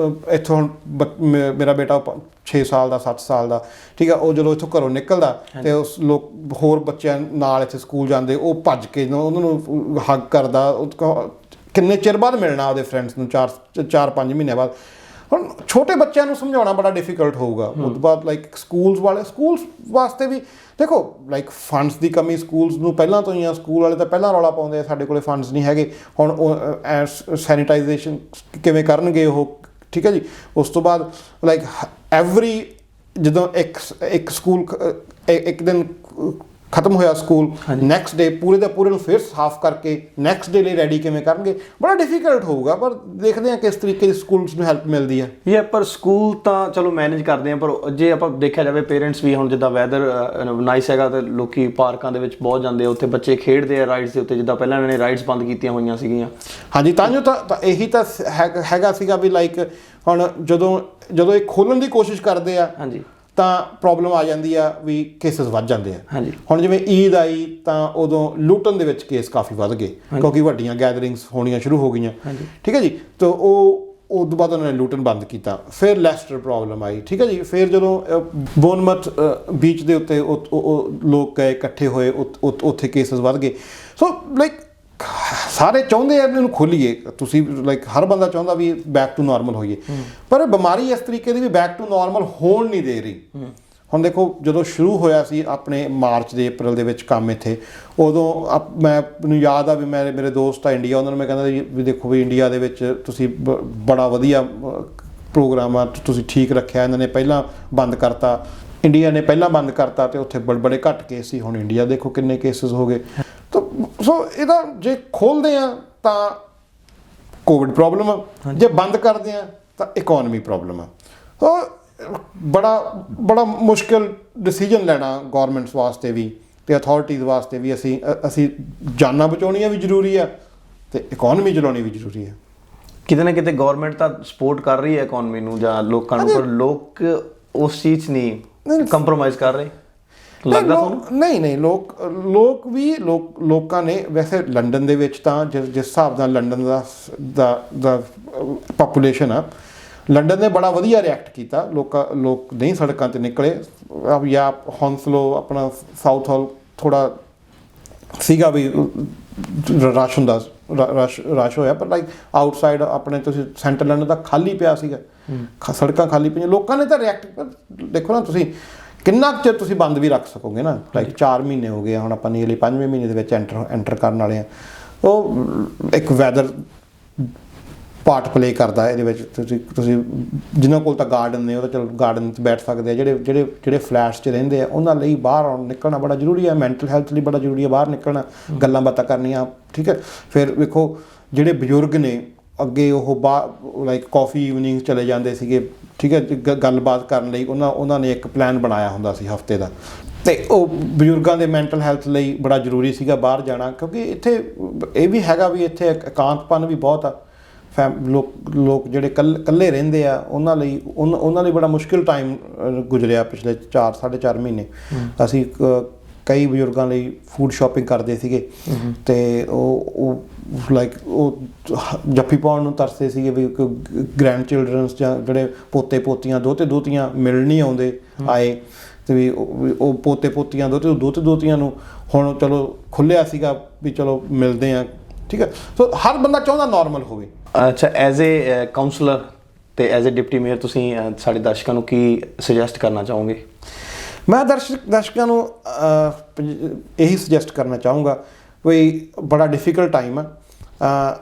Speaker 2: ਇੱਥੋਂ ਹੁਣ ਮੇਰਾ ਬੇਟਾ 6 ਸਾਲ ਦਾ 7 ਸਾਲ ਦਾ, ਠੀਕ ਆ, ਉਹ ਜਦੋਂ ਇੱਥੋਂ ਘਰੋਂ ਨਿਕਲਦਾ ਤੇ ਉਸ ਹੋਰ ਬੱਚਿਆਂ ਨਾਲ ਇੱਥੇ ਸਕੂਲ ਜਾਂਦੇ, ਉਹ ਭੱਜ ਕੇ ਉਹਨਾਂ ਨੂੰ ਹੱਗ ਕਰਦਾ। ਕਿੰਨੇ ਚਿਰ ਬਾਅਦ ਮਿਲਣਾ ਆਪਦੇ ਫਰੈਂਡਸ ਨੂੰ, 4-5 ਮਹੀਨਿਆਂ ਬਾਅਦ। ਹੁਣ ਛੋਟੇ ਬੱਚਿਆਂ ਨੂੰ ਸਮਝਾਉਣਾ ਬੜਾ ਡਿਫਿਕਲਟ ਹੋਊਗਾ। ਉਸ ਤੋਂ ਬਾਅਦ ਲਾਈਕ ਸਕੂਲਸ ਵਾਸਤੇ ਵੀ ਦੇਖੋ ਲਾਈਕ ਫੰਡਸ ਦੀ ਕਮੀ ਸਕੂਲਸ ਨੂੰ ਪਹਿਲਾਂ ਤੋਂ ਹੀ ਆ। ਸਕੂਲ ਵਾਲੇ ਤਾਂ ਪਹਿਲਾਂ ਰੌਲਾ ਪਾਉਂਦੇ ਆ ਸਾਡੇ ਕੋਲੇ ਫੰਡਸ ਨਹੀਂ ਹੈਗੇ। ਹੁਣ ਉਹ ਸੈਨੀਟਾਈਜੇਸ਼ਨ ਕਿਵੇਂ ਕਰਨਗੇ ਉਹ। ਠੀਕ ਹੈ ਜੀ। ਉਸ ਤੋਂ ਬਾਅਦ ਲਾਈਕ ਜਦੋਂ ਇੱਕ ਸਕੂਲ ਇੱਕ ਦਿਨ ਖਤਮ ਹੋਇਆ ਸਕੂਲ, ਨੈਕਸਟ ਡੇ ਪੂਰੇ ਦਾ ਪੂਰੇ ਨੂੰ ਫਿਰ ਸਾਫ਼ ਕਰਕੇ ਨੈਕਸਟ ਡੇ ਲਈ ਰੈਡੀ ਕਿਵੇਂ ਕਰਨਗੇ, ਬੜਾ ਡਿਫਿਕਲਟ ਹੋਊਗਾ। ਪਰ ਦੇਖਦੇ ਹਾਂ ਕਿਸ ਤਰੀਕੇ ਦੀ ਸਕੂਲਸ ਨੂੰ ਹੈਲਪ ਮਿਲਦੀ ਹੈ।
Speaker 1: ਪਰ ਸਕੂਲ ਤਾਂ ਚਲੋ ਮੈਨੇਜ ਕਰਦੇ ਆ, ਪਰ ਜੇ ਆਪਾਂ ਦੇਖਿਆ ਜਾਵੇ ਪੇਰੈਂਟਸ ਵੀ ਹੁਣ ਜਿੱਦਾਂ ਵੈਦਰ ਨਾਈਸ ਹੈਗਾ ਤੇ ਲੋਕੀ ਪਾਰਕਾਂ ਦੇ ਵਿੱਚ ਬਹੁਤ ਜਾਂਦੇ ਆ, ਉੱਥੇ ਬੱਚੇ ਖੇਡਦੇ ਆ ਰਾਈਡਸ ਦੇ ਉੱਤੇ, ਜਿੱਦਾਂ ਪਹਿਲਾਂ ਇਹਨਾਂ ਨੇ ਰਾਈਡਸ ਬੰਦ ਕੀਤੀਆਂ ਹੋਈਆਂ ਸੀਗੀਆਂ।
Speaker 2: ਹਾਂਜੀ, ਤਾਂ ਇਹੀ ਤਾਂ ਹੈਗਾ ਸੀਗਾ ਵੀ ਲਾਈਕ ਹੁਣ ਜਦੋਂ ਇਹ ਖੋਲ੍ਹਣ ਦੀ ਕੋਸ਼ਿਸ਼ ਕਰਦੇ ਆ ਤਾਂ ਪ੍ਰੋਬਲਮ ਆ ਜਾਂਦੀ ਆ ਵੀ ਕੇਸਿਸ ਵੱਧ ਜਾਂਦੇ ਆ। ਹੁਣ ਜਿਵੇਂ ਈਦ ਆਈ ਤਾਂ ਉਦੋਂ ਲੁੱਟਣ ਦੇ ਵਿੱਚ ਕੇਸ ਕਾਫੀ ਵੱਧ ਗਏ ਕਿਉਂਕਿ ਵੱਡੀਆਂ ਗੈਦਰਿੰਗਸ ਹੋਣੀਆਂ ਸ਼ੁਰੂ ਹੋ ਗਈਆਂ। ਠੀਕ ਹੈ ਜੀ। ਤਾਂ ਉਹ ਤੋਂ ਬਾਅਦ ਉਹਨਾਂ ਨੇ ਲੁੱਟਣ ਬੰਦ ਕੀਤਾ। ਫਿਰ ਲੈਸਟਰ ਪ੍ਰੋਬਲਮ ਆਈ। ਠੀਕ ਹੈ ਜੀ। ਫਿਰ ਜਦੋਂ ਬੋਨਮਥ ਬੀਚ ਦੇ ਉੱਤੇ ਲੋਕ ਗਏ ਇਕੱਠੇ ਹੋਏ, ਉੱਥੇ ਕੇਸਿਸ ਵੱਧ ਗਏ। ਸੋ ਲਾਈਕ ਸਾਰੇ ਚਾਹੁੰਦੇ ਆ ਇਹਨੂੰ ਖੋਲ੍ਹੀਏ। ਤੁਸੀਂ ਲਾਈਕ ਹਰ ਬੰਦਾ ਚਾਹੁੰਦਾ ਵੀ ਬੈਕ ਟੂ ਨਾਰਮਲ ਹੋਈਏ, ਪਰ ਬਿਮਾਰੀ ਇਸ ਤਰੀਕੇ ਦੀ ਵੀ ਬੈਕ ਟੂ ਨਾਰਮਲ ਹੋਣ ਨਹੀਂ ਦੇ ਰਹੀ। ਹੁਣ ਦੇਖੋ ਜਦੋਂ ਸ਼ੁਰੂ ਹੋਇਆ ਸੀ ਆਪਣੇ ਮਾਰਚ ਦੇ ਅਪ੍ਰੈਲ ਦੇ ਵਿੱਚ ਕੰਮ ਇੱਥੇ, ਉਦੋਂ ਮੈਨੂੰ ਯਾਦ ਆ ਵੀ ਮੇਰੇ ਦੋਸਤ ਆ ਇੰਡੀਆ, ਉਹਨਾਂ ਨੂੰ ਮੈਂ ਕਹਿੰਦਾ ਵੀ ਦੇਖੋ ਵੀ ਇੰਡੀਆ ਦੇ ਵਿੱਚ ਤੁਸੀਂ ਬੜਾ ਵਧੀਆ ਪ੍ਰੋਗਰਾਮ ਆ, ਤੁਸੀਂ ਠੀਕ ਰੱਖਿਆ। ਇਹਨਾਂ ਨੇ ਪਹਿਲਾਂ ਬੰਦ ਕਰਤਾ, ਇੰਡੀਆ ਨੇ ਪਹਿਲਾਂ ਬੰਦ ਕਰਤਾ ਤੇ ਉੱਥੇ ਬੜੇ ਘੱਟ ਕੇਸ ਸੀ। ਹੁਣ ਇੰਡੀਆ ਦੇਖੋ ਕਿੰਨੇ ਕੇਸਿਸ ਹੋ ਗਏ। ਸੋ ਇਹਦਾ ਜੇ ਖੋਲ੍ਹਦੇ ਆ ਤਾਂ ਕੋਵਿਡ ਪ੍ਰੋਬਲਮ ਆ, ਜੇ ਬੰਦ ਕਰਦੇ ਆ ਤਾਂ ਇਕੋਨਮੀ ਪ੍ਰੋਬਲਮ ਆ। ਸੋ ਬੜਾ ਮੁਸ਼ਕਿਲ ਡਿਸੀਜਨ ਲੈਣਾ ਗੌਰਮੈਂਟਸ ਵਾਸਤੇ ਵੀ ਤੇ ਅਥਾਰਟੀਜ਼ ਵਾਸਤੇ ਵੀ। ਅਸੀਂ ਜਾਨਾਂ ਬਚਾਉਣੀਆਂ ਵੀ ਜ਼ਰੂਰੀ ਆ ਤੇ ਇਕੋਨਮੀ ਚਲਾਉਣੀ ਵੀ ਜ਼ਰੂਰੀ ਹੈ। ਕਿਤੇ ਨਾ ਕਿਤੇ ਗੌਰਮੈਂਟ ਤਾਂ ਸਪੋਰਟ ਕਰ ਰਹੀ ਹੈ ਇਕੋਨਮੀ ਨੂੰ ਜਾਂ ਲੋਕਾਂ ਨੂੰ, ਪਰ ਲੋਕ ਉਸ ਚੀਜ਼ ਨਹੀਂ ਕੰਪਰੋਮਾਈਜ਼ ਕਰ ਰਹੇ ਲੱਗਦਾ ਤੁਹਾਨੂੰ? ਨਹੀਂ, ਲੋਕਾਂ ਨੇ ਵੈਸੇ ਲੰਡਨ ਦੇ ਵਿੱਚ ਤਾਂ ਜਿਸ ਹਿਸਾਬ ਨਾਲ ਲੰਡਨ ਦਾ ਪਾਪੂਲੇਸ਼ਨ ਆ, ਲੰਡਨ ਨੇ ਬੜਾ ਵਧੀਆ ਰਿਐਕਟ ਕੀਤਾ। ਲੋਕ ਨਹੀਂ ਸੜਕਾਂ 'ਤੇ ਨਿਕਲੇ। ਜਾਂ ਹੌਂਸਲੋ ਆਪਣਾ ਸਾਊਥ ਹਾਲ ਥੋੜ੍ਹਾ ਸੀਗਾ ਵੀ ਰਸ਼ ਹੁੰਦਾ, ਰਸ਼ ਹੋਇਆ, ਪਰ ਲਾਈਕ ਆਊਟਸਾਈਡ ਆਪਣੇ ਤੁਸੀਂ ਸੈਂਟਰ ਲੰਡਨ ਦਾ ਖਾਲੀ ਪਿਆ ਸੀਗਾ, ਸੜਕਾਂ ਖਾਲੀ ਪਈਆਂ। ਲੋਕਾਂ ਨੇ ਤਾਂ ਰਿਐਕਟ ਦੇਖੋ ਨਾ, ਤੁਸੀਂ ਕਿੰਨਾ ਕੁ ਚਿਰ ਤੁਸੀਂ ਬੰਦ ਵੀ ਰੱਖ ਸਕੋਗੇ ਨਾ। ਲਾਈਕ 4 ਮਹੀਨੇ ਹੋ ਗਏ ਹੁਣ, ਆਪਾਂ ਨੀਅਰਲੀ 5ਵੇਂ ਮਹੀਨੇ ਦੇ ਵਿੱਚ ਐਂਟਰ ਕਰਨ ਵਾਲੇ ਆ। ਉਹ ਇੱਕ ਵੈਦਰ ਪਾਰਟ ਪਲੇ ਕਰਦਾ ਇਹਦੇ ਵਿੱਚ। ਤੁਸੀਂ ਜਿਨ੍ਹਾਂ ਕੋਲ ਤਾਂ ਗਾਰਡਨ ਨੇ ਉਹ ਤਾਂ ਚਲੋ ਗਾਰਡਨ 'ਚ ਬੈਠ ਸਕਦੇ ਆ। ਜਿਹੜੇ ਫਲੈਟਸ 'ਚ ਰਹਿੰਦੇ ਆ ਉਹਨਾਂ ਲਈ ਬਾਹਰ ਨਿਕਲਣਾ ਬੜਾ ਜ਼ਰੂਰੀ ਹੈ। ਮੈਂਟਲ ਹੈਲਥ ਲਈ ਬੜਾ ਜ਼ਰੂਰੀ ਹੈ ਬਾਹਰ ਨਿਕਲਣਾ, ਗੱਲਾਂ ਬਾਤਾਂ ਕਰਨੀਆਂ। ਠੀਕ ਹੈ। ਫਿਰ ਵੇਖੋ ਜਿਹੜੇ ਬਜ਼ੁਰਗ ਨੇ ਅੱਗੇ ਉਹ ਲਾਈਕ ਕਾਫੀ ਈਵਨਿੰਗ ਚਲੇ ਜਾਂਦੇ ਸੀਗੇ। ਠੀਕ ਹੈ। ਗੱਲਬਾਤ ਕਰਨ ਲਈ ਉਹਨਾਂ ਨੇ ਇੱਕ ਪਲਾਨ ਬਣਾਇਆ ਹੁੰਦਾ ਸੀ ਹਫਤੇ ਦਾ, ਅਤੇ ਉਹ ਬਜ਼ੁਰਗਾਂ ਦੇ ਮੈਂਟਲ ਹੈਲਥ ਲਈ ਬੜਾ ਜ਼ਰੂਰੀ ਸੀਗਾ ਬਾਹਰ ਜਾਣਾ। ਕਿਉਂਕਿ ਇੱਥੇ ਇਹ ਵੀ ਹੈਗਾ ਵੀ ਇੱਥੇ ਇਕਾਂਤਪਨ ਵੀ ਬਹੁਤ ਆ। ਲੋਕ ਜਿਹੜੇ ਇਕੱਲੇ ਰਹਿੰਦੇ ਆ ਉਹਨਾਂ ਲਈ ਬੜਾ ਮੁਸ਼ਕਿਲ ਟਾਈਮ ਗੁਜ਼ਰਿਆ ਪਿਛਲੇ 4-4.5 ਮਹੀਨੇ। ਅਸੀਂ ਕਈ ਬਜ਼ੁਰਗਾਂ ਲਈ ਫੂਡ ਸ਼ਾਪਿੰਗ ਕਰਦੇ ਸੀਗੇ ਅਤੇ ਉਹ ਲਾਈਕ ਉਹ ਜੱਫੀ ਪਾਉਣ ਨੂੰ ਤਰਸਦੇ ਸੀਗੇ ਵੀ ਗ੍ਰੈਂਡ ਚਿਲਡਰਨਸ ਜਾਂ ਜਿਹੜੇ ਪੋਤੇ ਪੋਤੀਆਂ ਦੋਤੇ ਦੋਤੀਆਂ ਮਿਲਣ ਨਹੀਂ ਆਏ ਅਤੇ ਵੀ ਉਹ ਪੋਤੇ ਪੋਤੀਆਂ ਦੋਤੇ ਦੋਤੀਆਂ ਨੂੰ ਹੁਣ ਚਲੋ ਖੁੱਲ੍ਹਿਆ ਸੀਗਾ ਵੀ ਚਲੋ ਮਿਲਦੇ ਹਾਂ। ਠੀਕ ਹੈ। ਸੋ ਹਰ ਬੰਦਾ ਚਾਹੁੰਦਾ ਨੋਰਮਲ ਹੋਵੇ।
Speaker 1: ਅੱਛਾ, ਐਜ਼ ਏ ਕਾਉਂਸਲਰ ਤੇ ਐਜ਼ ਅ ਡਿਪਟੀ ਮੇਅਰ ਤੁਸੀਂ ਸਾਡੇ ਦਰਸ਼ਕਾਂ ਨੂੰ ਕੀ ਸੁਜੈਸਟ ਕਰਨਾ ਚਾਹੋਗੇ?
Speaker 2: ਮੈਂ ਦਰਸ਼ਕਾਂ ਨੂੰ ਇਹੀ ਸੁਜੈਸਟ ਕਰਨਾ ਚਾਹੂੰਗਾ ਵੀ ਬੜਾ ਡਿਫਿਕਲਟ ਟਾਈਮ ਆ,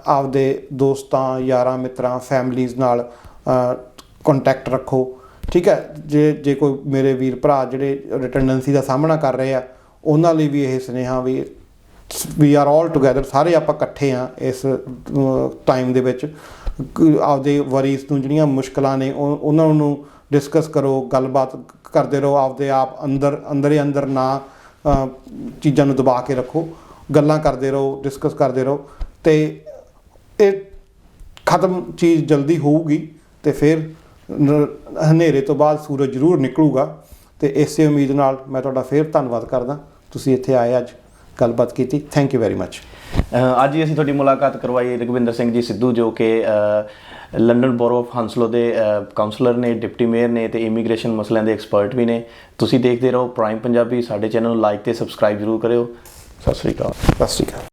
Speaker 2: ਆਪਦੇ ਦੋਸਤਾਂ ਯਾਰਾਂ ਮਿੱਤਰਾਂ ਫੈਮਲੀਜ਼ ਨਾਲ ਕੰਟੈਕਟ ਰੱਖੋ, ਠੀਕ ਹੈ। ਜੇ ਕੋਈ ਮੇਰੇ ਵੀਰ ਭਰਾ ਜਿਹੜੇ ਰਿਟੈਂਡੈਂਸੀ ਦਾ ਸਾਹਮਣਾ ਕਰ ਰਹੇ ਆ, ਉਹਨਾਂ ਲਈ ਵੀ ਇਹ ਸੁਨੇਹਾ ਵੀ ਆਰ ਆਲ ਟੁਗੈਦਰ, ਸਾਰੇ ਆਪਾਂ ਇਕੱਠੇ ਆ ਇਸ ਟਾਈਮ ਦੇ ਵਿੱਚ। ਆਪਦੇ ਵਰੀਜ਼ ਨੂੰ ਜਿਹੜੀਆਂ ਮੁਸ਼ਕਲਾਂ ਨੇ ਉਹਨਾਂ ਨੂੰ ਡਿਸਕਸ ਕਰੋ, ਗੱਲਬਾਤ ਕਰਦੇ ਰਹੋ, ਆਪਦੇ ਆਪ ਅੰਦਰ ਨਾ ਚੀਜ਼ਾਂ ਨੂੰ ਦਬਾ ਕੇ ਰੱਖੋ, ਗੱਲਾਂ ਕਰਦੇ ਰਹੋ, ਡਿਸਕਸ ਕਰਦੇ ਰਹੋ, ਅਤੇ ਇਹ ਖਤਮ ਚੀਜ਼ ਜਲਦੀ ਹੋਊਗੀ ਅਤੇ ਫਿਰ ਹਨੇਰੇ ਤੋਂ ਬਾਅਦ ਸੂਰਜ ਜ਼ਰੂਰ ਨਿਕਲੂਗਾ। ਅਤੇ ਇਸੇ ਉਮੀਦ ਨਾਲ ਮੈਂ ਤੁਹਾਡਾ ਫਿਰ ਧੰਨਵਾਦ ਕਰਦਾ, ਤੁਸੀਂ ਇੱਥੇ ਆਏ, ਅੱਜ ਗੱਲਬਾਤ ਕੀਤੀ। Thank you very much.
Speaker 1: ਅੱਜ ਹੀ ਅਸੀਂ ਤੁਹਾਡੀ ਮੁਲਾਕਾਤ ਕਰਵਾਈ ਰਘਵਿੰਦਰ ਸਿੰਘ ਜੀ ਸਿੱਧੂ, ਜੋ ਕਿ ਲੰਡਨ ਬੋਰੋ ਆਫ ਹੰਸਲੋ ਦੇ ਕਾਉਂਸਲਰ ਨੇ, ਡਿਪਟੀ ਮੇਅਰ ਨੇ ਅਤੇ ਇਮੀਗ੍ਰੇਸ਼ਨ ਮਸਲਿਆਂ ਦੇ ਐਕਸਪਰਟ ਵੀ ਨੇ। ਤੁਸੀਂ ਦੇਖਦੇ ਰਹੋ ਪ੍ਰਾਈਮ ਪੰਜਾਬੀ। ਸਾਡੇ ਚੈਨਲ ਨੂੰ ਲਾਈਕ ਅਤੇ ਸਬਸਕ੍ਰਾਈਬ ਜ਼ਰੂਰ ਕਰਿਓ। ਸਤਿ ਸ਼੍ਰੀ ਅਕਾਲ।
Speaker 2: ਸਤਿ ਸ਼੍ਰੀ ਅਕਾਲ।